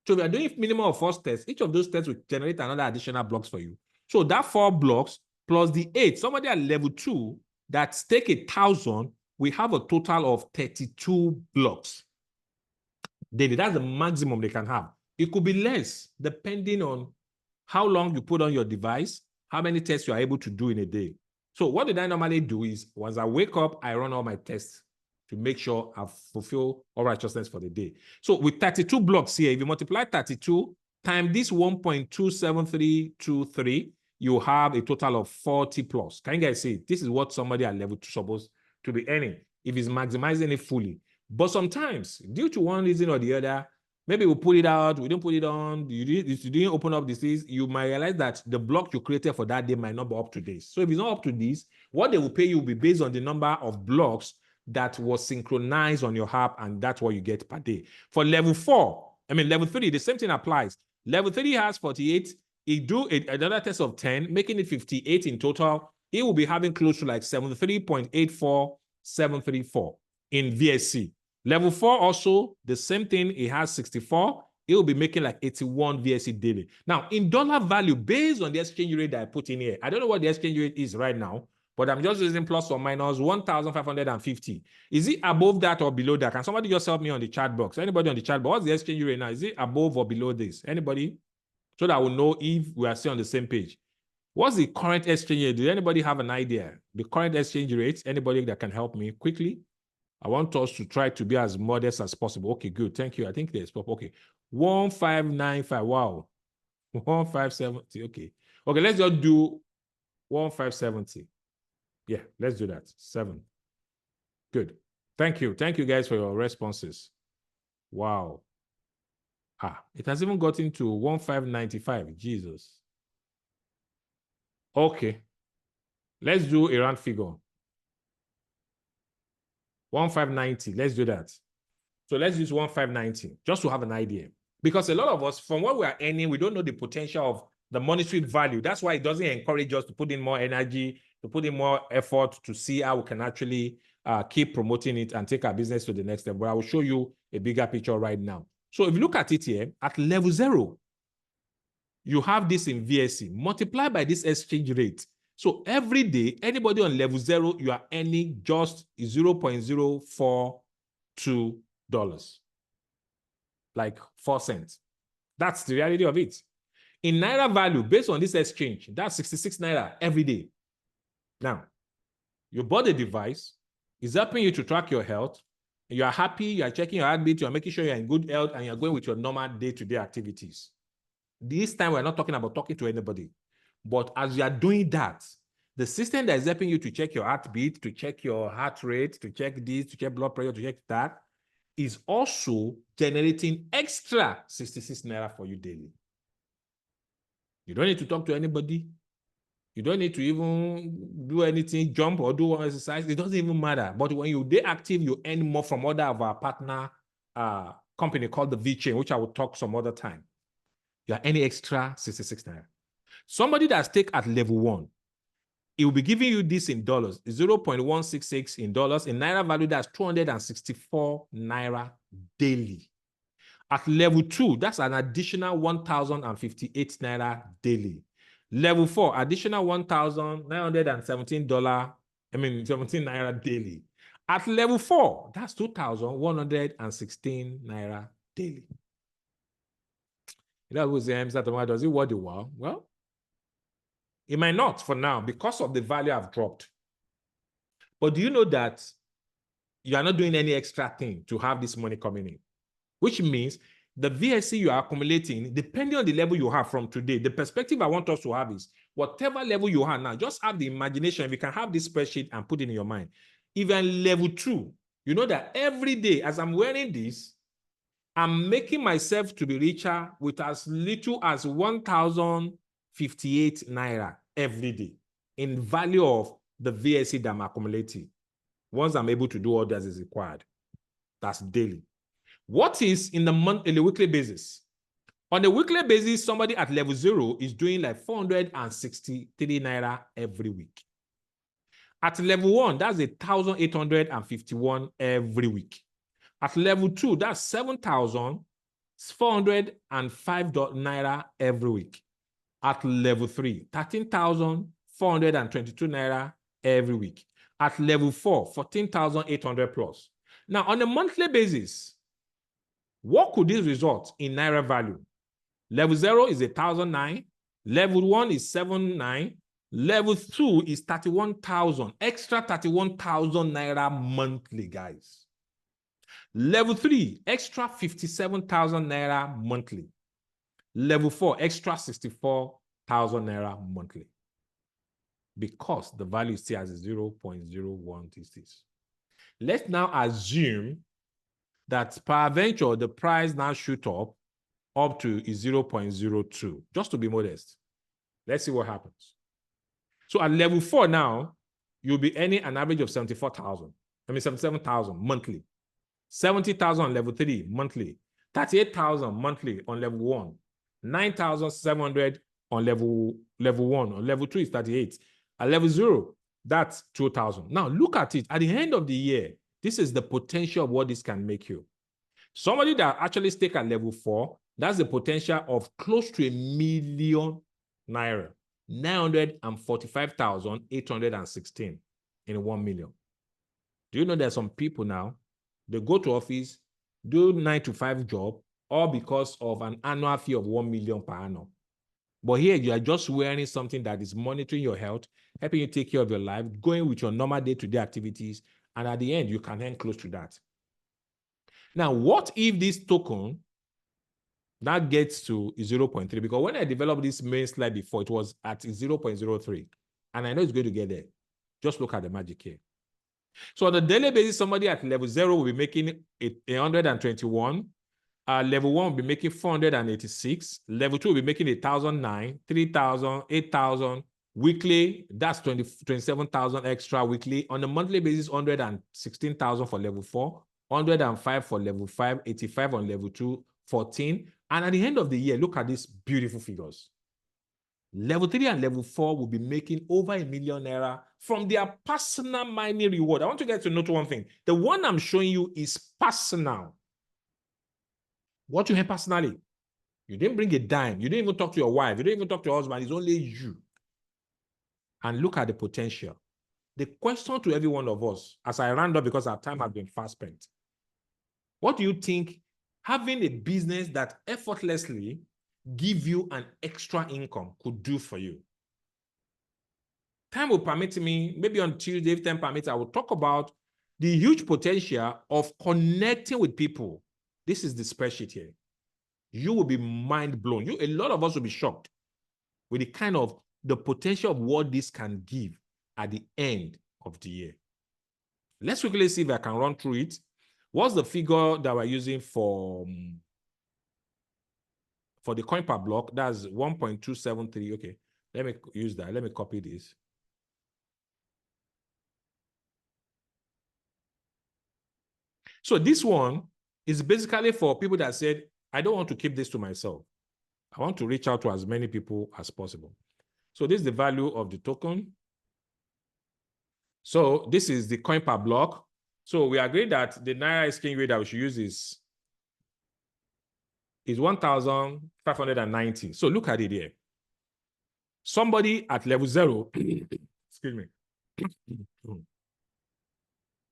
So if you're doing minimum of 4 tests, each of those tests will generate another additional blocks for you. So that 4 blocks plus the 8, somebody at level 2 that stake 1,000, we have a total of 32 blocks daily. That's the maximum they can have. It could be less depending on how long you put on your device, how many tests you are able to do in a day. So what did I normally do is, once I wake up, I run all my tests to make sure I fulfill all righteousness for the day. So with 32 blocks here, if you multiply 32 times this 1.27323, you have a total of 40 plus. Can you guys see? This is what somebody at level 2 is supposed to be earning if he's maximizing it fully. But sometimes, due to one reason or the other, maybe we put it out, we didn't put it on, you didn't open up this, you might realize that the block you created for that day might not be up to this. So if it's not up to this, what they will pay you will be based on the number of blocks that was synchronized on your app, and that's what you get per day. For level 3, the same thing applies. Level 3 has 48. It do another test of 10, making it 58 in total. It will be having close to like 73.84734 in VSC. Level 4 also, the same thing, it has 64. It will be making like 81 VSC daily. Now, in dollar value, based on the exchange rate that I put in here, I don't know what the exchange rate is right now, but I'm just using plus or minus 1,550. Is it above that or below that? Can somebody just help me on the chat box? Anybody on the chat box? What's the exchange rate now? Is it above or below this? Anybody? So that I will know if we are still on the same page. What's the current exchange rate? Does anybody have an idea? The current exchange rate? Anybody that can help me quickly? I want us to try to be as modest as possible. Okay, good. Thank you. I think there's okay. 1595. Wow. 1570. Okay. Okay, let's just do 1570. Yeah, let's do that. 7. Good. Thank you. Thank you guys for your responses. Wow. It has even gotten to 1595. Jesus. Okay. Let's do a round figure. 1590. Let's do that. So let's use 1590 just to have an idea. Because a lot of us, from what we are earning, we don't know the potential of the monetary value. That's why it doesn't encourage us to put in more energy, to put in more effort to see how we can actually keep promoting it and take our business to the next step. But I will show you a bigger picture right now. So if you look at it here, at level 0, you have this in VSC, multiplied by this exchange rate. So every day, anybody on level 0, you are earning just $0.042, like 4 cents. That's the reality of it. In Naira value, based on this exchange, that's 66 Naira every day. Now, you bought a device, it's helping you to track your health. You are happy, you are checking your heartbeat, you are making sure you're in good health, and you're going with your normal day-to-day activities. This time, we're not talking about talking to anybody. But as you are doing that, the system that is helping you to check your heartbeat, to check your heart rate, to check this, to check blood pressure, to check that, is also generating extra 66 Naira for you daily. You don't need to talk to anybody. You don't need to even do anything, jump or do one exercise. It doesn't even matter. But when you stay active, you earn more from other of our partner company called the V-Chain, which I will talk some other time. You are earning extra 66 Naira. Somebody that's take at level 1, it will be giving you this in dollars, 0.166 in dollars. In Naira value, that's 264 Naira daily. At level 2, that's an additional 1,058 Naira daily. Level 4, additional $1,917, 17 Naira daily. At level 4, that's 2,116 Naira daily. You know, does it worth the while? Well, it might not for now because of the value I've dropped. But do you know that you are not doing any extra thing to have this money coming in? Which means the VSC you are accumulating, depending on the level you have from today, the perspective I want us to have is whatever level you have now, just have the imagination. If you can have this spreadsheet and put it in your mind. Even level 2, you know that every day as I'm wearing this, I'm making myself to be richer with as little as 1,058 Naira every day in value of the VSC that I'm accumulating. Once I'm able to do all that is required, that's daily. What is in a weekly basis? On a weekly basis, somebody at level 0 is doing like 463 Naira every week. At level 1, that's 1,851 every week. At level 2, that's 7,405 Naira every week. At level 3, 13,422 Naira every week. At level 4, 14,800 plus. Now, on a monthly basis, what could this result in Naira value? Level 0 is 1,009. Level 1 is 79. Level 2 is 31,000. Extra 31,000 Naira monthly, guys. Level 3, extra 57,000 Naira monthly. Level 4, extra 64,000 Naira monthly. Because the value still has 0.0136. Let's now assume that peradventure the price now shoot up to 0.02, just to be modest. Let's see what happens. So at level 4 now, you'll be earning an average of 77,000 monthly. 70,000 on level 3 monthly. 38,000 monthly on level 1. 9,700 on level 1. On level 2 is 38. At level 0, that's 2,000. Now look at it. At the end of the year, this is the potential of what this can make you. Somebody that actually stake at level 4, that's the potential of close to 1 million Naira. 945,816 in 1 million. Do you know there's some people now, they go to office, do 9-to-5 job, all because of an annual fee of 1 million per annum. But here you are just wearing something that is monitoring your health, helping you take care of your life, going with your normal day-to-day activities, and at the end, you can earn close to that. Now, what if this token that gets to 0.3? Because when I developed this main slide before, it was at 0.03. And I know it's going to get there. Just look at the magic here. So on a daily basis, somebody at level 0 will be making 121. Level 1 will be making 486. Level 2 will be making 1,009, 3,000, 8,000. Weekly, that's 27,000 extra weekly. On a monthly basis, 116,000 for level 4, 105 for level 5, 85 on level 2, 14. And at the end of the year, look at these beautiful figures. Level 3 and level 4 will be making over 1 million Naira from their personal mining reward. I want you guys to note one thing. The one I'm showing you is personal. What you have personally. You didn't bring a dime. You didn't even talk to your wife. You didn't even talk to your husband. It's only you. And look at the potential. The question to every one of us, as I round up because our time has been fast spent, what do you think having a business that effortlessly give you an extra income could do for you? Time will permit me, maybe on Tuesday, if time permits, I will talk about the huge potential of connecting with people. This is the spreadsheet here. You will be mind blown. A lot of us will be shocked with the kind of the potential of what this can give at the end of the year. Let's quickly see if I can run through it. What's the figure that we're using for the coin per block? That's 1.273. Okay, let me use that. Let me copy this. So this one is basically for people that said, I don't want to keep this to myself. I want to reach out to as many people as possible. So this is the value of the token. So this is the coin per block. So we agree that the Naira exchange rate that we should use is 1,590. So look at it here. Somebody at level 0, excuse me,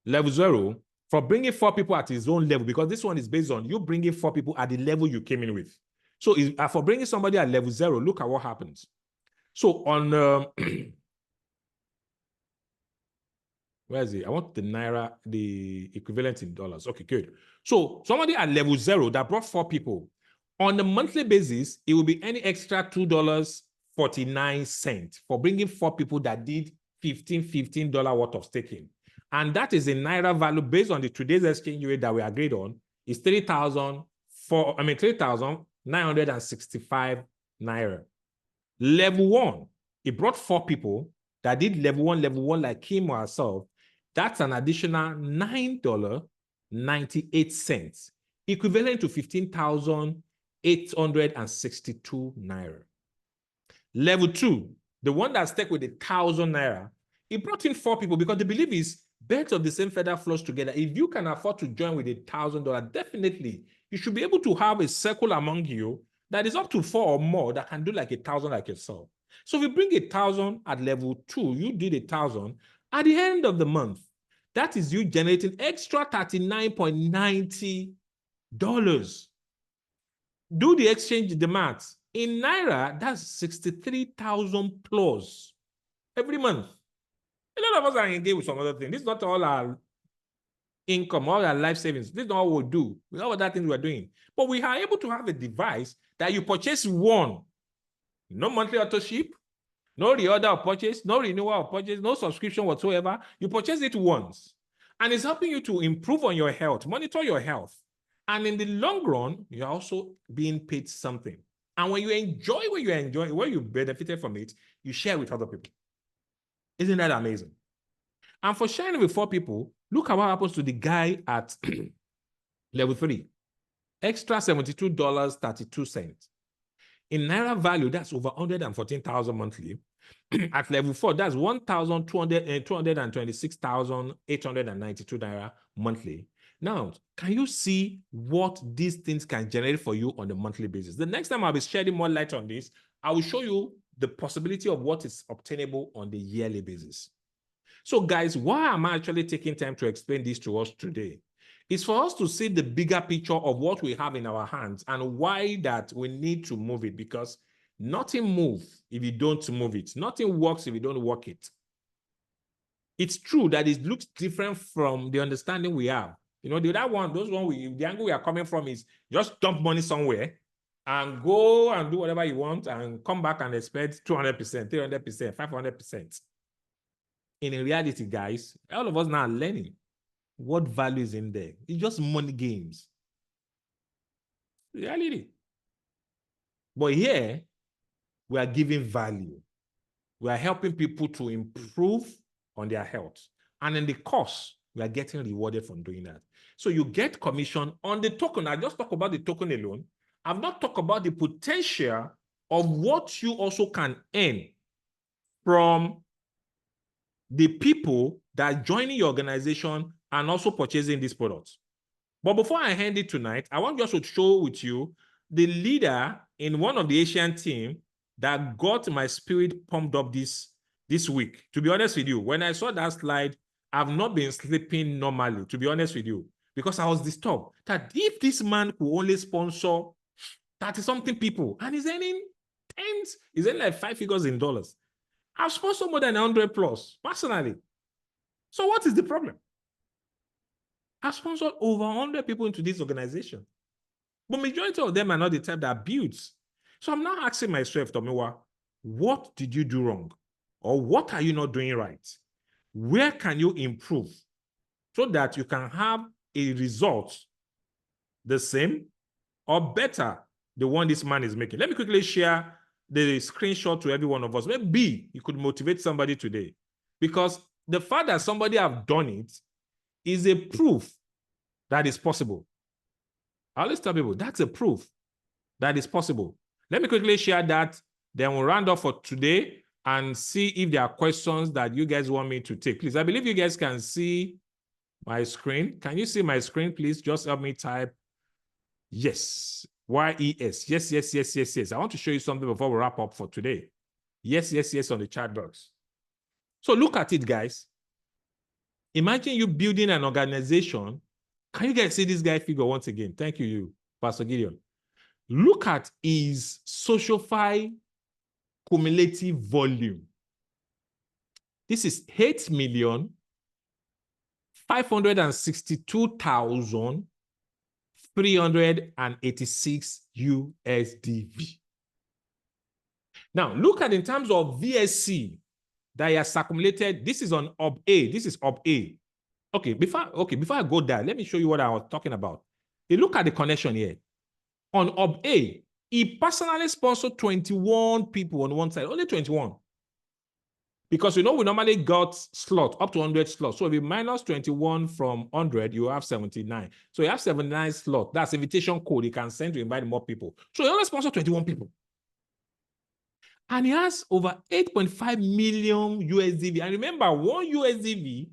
level 0, for bringing 4 people at his own level, because this one is based on you bringing 4 people at the level you came in with. So for bringing somebody at level 0, look at what happens. So on, where is it? I want the Naira, the equivalent in dollars. Okay, good. So somebody at level 0 that brought 4 people, on a monthly basis, it will be any extra $2.49 for bringing 4 people that did $15 worth of staking. And that is a Naira value based on the today's exchange rate that we agreed on, is 3,965 Naira. Level 1, it brought 4 people that did level 1 like him or herself. That's an additional $9.98, equivalent to 15,862 Naira. Level 2, the one that stuck with 1,000 Naira, it brought in 4 people because the belief is birds of the same feather flock together. If you can afford to join with $1,000, definitely you should be able to have a circle among you that is up to 4 or more that can do like 1,000 like yourself. So if you bring 1,000 at level 2, you did 1,000. At the end of the month, that is you generating extra $39.90. Do the exchange, the math. In Naira, that's 63,000 plus every month. A lot of us are engaged with some other thing. This is not all our income, all our life savings. This is not what we do. With all other things we're doing. But we are able to have a device that you purchase one. No monthly auto ship, no reorder of purchase, no renewal of purchase, no subscription whatsoever. You purchase it once. And it's helping you to improve on your health, monitor your health. And in the long run, you're also being paid something. And when you enjoy what you enjoy, when you benefited from it, you share with other people. Isn't that amazing? And for sharing with 4 people, look at what happens to the guy at level 3. Extra $72.32. In Naira value, that's over 114,000 monthly. At level 4, that's 226,892 Naira monthly. Now, can you see what these things can generate for you on a monthly basis? The next time I'll be shedding more light on this, I will show you the possibility of what is obtainable on the yearly basis. So guys, why am I actually taking time to explain this to us today? It's for us to see the bigger picture of what we have in our hands and why that we need to move it, because nothing moves if you don't move it. Nothing works if you don't work it. It's true that it looks different from the understanding we have. You know, the angle we are coming from is just dump money somewhere and go and do whatever you want and come back and expect 200%, 300%, 500%. In reality, guys, all of us now are learning what value is in there. It's just money games. Reality. But here, we are giving value. We are helping people to improve on their health. And in the course, we are getting rewarded from doing that. So you get commission on the token. I just talked about the token alone. I've not talked about the potential of what you also can earn from the people that are joining your organization and also purchasing these products. But before I hand it tonight, I want just to show with you the leader in one of the Asian team that got my spirit pumped up this week. To be honest with you, when I saw that slide, I've not been sleeping normally, to be honest with you, because I was disturbed that if this man could only sponsor 30-something people and he's earning tens, he's earning like 5 figures in dollars. I've sponsored more than 100 plus personally. So what is the problem? I've sponsored over 100 people into this organization. But majority of them are not the type that builds. So I'm now asking myself, Tomiwa, what did you do wrong? Or what are you not doing right? Where can you improve so that you can have a result the same or better the one this man is making? Let me quickly share the screenshot to every one of us. Maybe you could motivate somebody today, because the fact that somebody have done it is a proof that it's possible. I always tell people that's a proof that it's possible. Let me quickly share that, then we'll round off for today and see if there are questions that you guys want me to take. Please, I believe you guys can see my screen. Can you see my screen, please? Just help me type yes. Y-E-S. Yes, yes, yes, yes, yes. I want to show you something before we wrap up for today. Yes, yes, yes on the chat box. So look at it, guys. Imagine you building an organization. Can you guys see this guy figure once again? Thank you, Pastor Gideon. Look at his SocialFi cumulative volume. This is 8,562,386 USDV. Now, look at in terms of VSC that he has accumulated. This is on Ob A. This is Ob A. Okay, before I go there, let me show you what I was talking about. You look at the connection here. On Ob A, he personally sponsored 21 people on one side, only 21. Because we normally got slots, up to 100 slots. So if you minus 21 from 100, you have 79. So you have 79 slots. That's invitation code you can send to invite more people. So he only sponsored 21 people. And he has over 8.5 million USDV. And remember, one USDV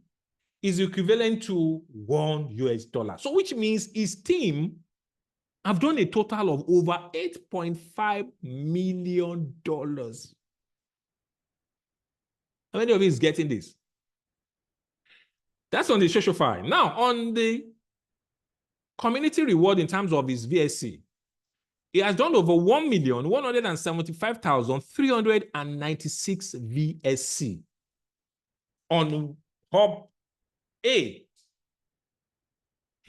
is equivalent to $1 US. So which means his team have done a total of over $8.5 million. How many of you is getting this? That's on the SocialFi. Now, on the community reward in terms of his VSC, he has done over 1,175,396 VSC on Hub A.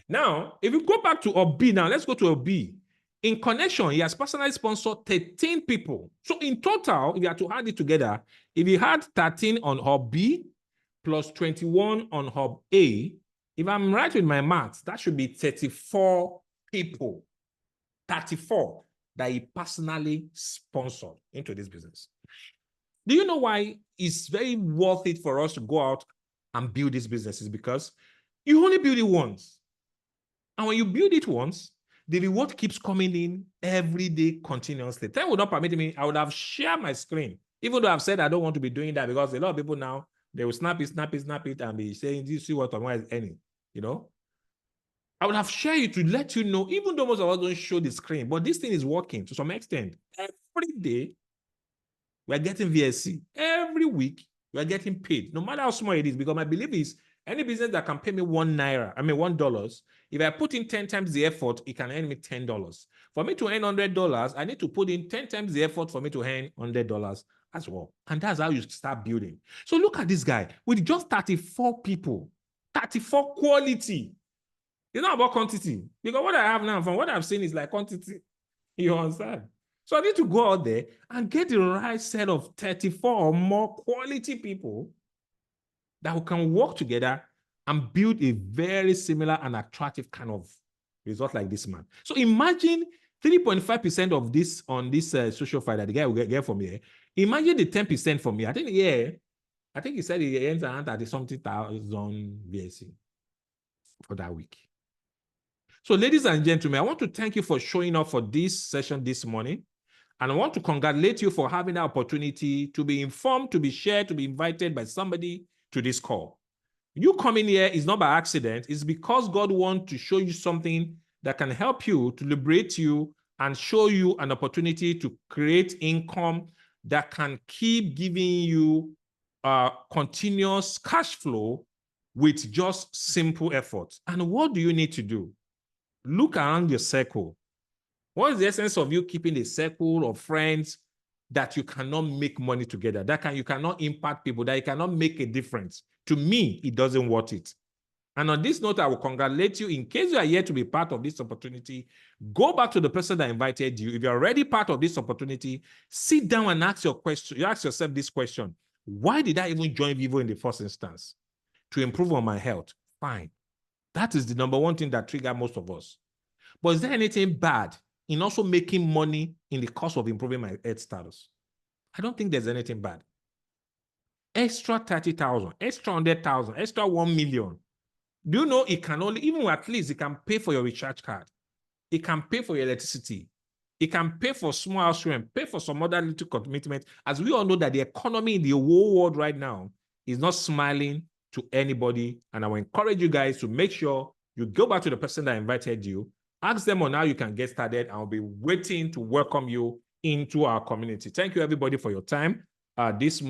Now, if you go back to Hub B now, let's go to Hub B. In connection, he has personally sponsored 13 people. So in total, if you had to add it together, if he had 13 on Hub B plus 21 on Hub A, if I'm right with my maths, that should be 34 people. 34 that he personally sponsored into this business. Do you know why it's very worth it for us to go out and build these businesses? Because you only build it once. And when you build it once, the reward keeps coming in every day continuously. Time would not permit me, I would have shared my screen, even though I've said I don't want to be doing that, because a lot of people now, they will snap it, and be saying, do you see what I'm earning? You know? I would have shared it to let you know, even though most of us don't show the screen, but this thing is working to some extent. Every day, we're getting VSC. Every week, we're getting paid, no matter how small it is, because my belief is any business that can pay me $1, if I put in 10 times the effort, it can earn me $10. For me to earn $100, I need to put in 10 times the effort for me to earn $100 as well. And that's how you start building. So look at this guy with just 34 people, 34 quality. It's not about quantity, because what I have now from what I've seen is like quantity. You understand? So I need to go out there and get the right set of 34 or more quality people that can work together and build a very similar and attractive kind of result like this man. So imagine 3.5% of this on this SocialFi that the guy will get from here. Imagine the 10% from here. I think he said he ends around 30-something thousand VSC for that week. So ladies and gentlemen, I want to thank you for showing up for this session this morning. And I want to congratulate you for having the opportunity to be informed, to be shared, to be invited by somebody to this call. You coming here is not by accident. It's because God wants to show you something that can help you, to liberate you, and show you an opportunity to create income that can keep giving you continuous cash flow with just simple effort. And what do you need to do? Look around your circle. What is the essence of you keeping a circle of friends that you cannot make money together, that you cannot impact people, that you cannot make a difference? To me, it doesn't worth it. And on this note, I will congratulate you. In case you are here to be part of this opportunity, go back to the person that invited you. If you're already part of this opportunity, sit down and ask yourself this question. Why did I even join VyVo in the first instance? To improve on my health. Fine. That is the number one thing that triggers most of us. But is there anything bad in also making money in the course of improving my health status? I don't think there's anything bad. Extra 30,000, extra 100,000, extra 1 million. Do you know it can only, even at least it can pay for your recharge card. It can pay for your electricity. It can pay for small house rent, pay for some other little commitment. As we all know that the economy in the whole world right now is not smiling to anybody. And I will encourage you guys to make sure you go back to the person that invited you, ask them on how you can get started, and I'll be waiting to welcome you into our community. Thank you, everybody, for your time this morning.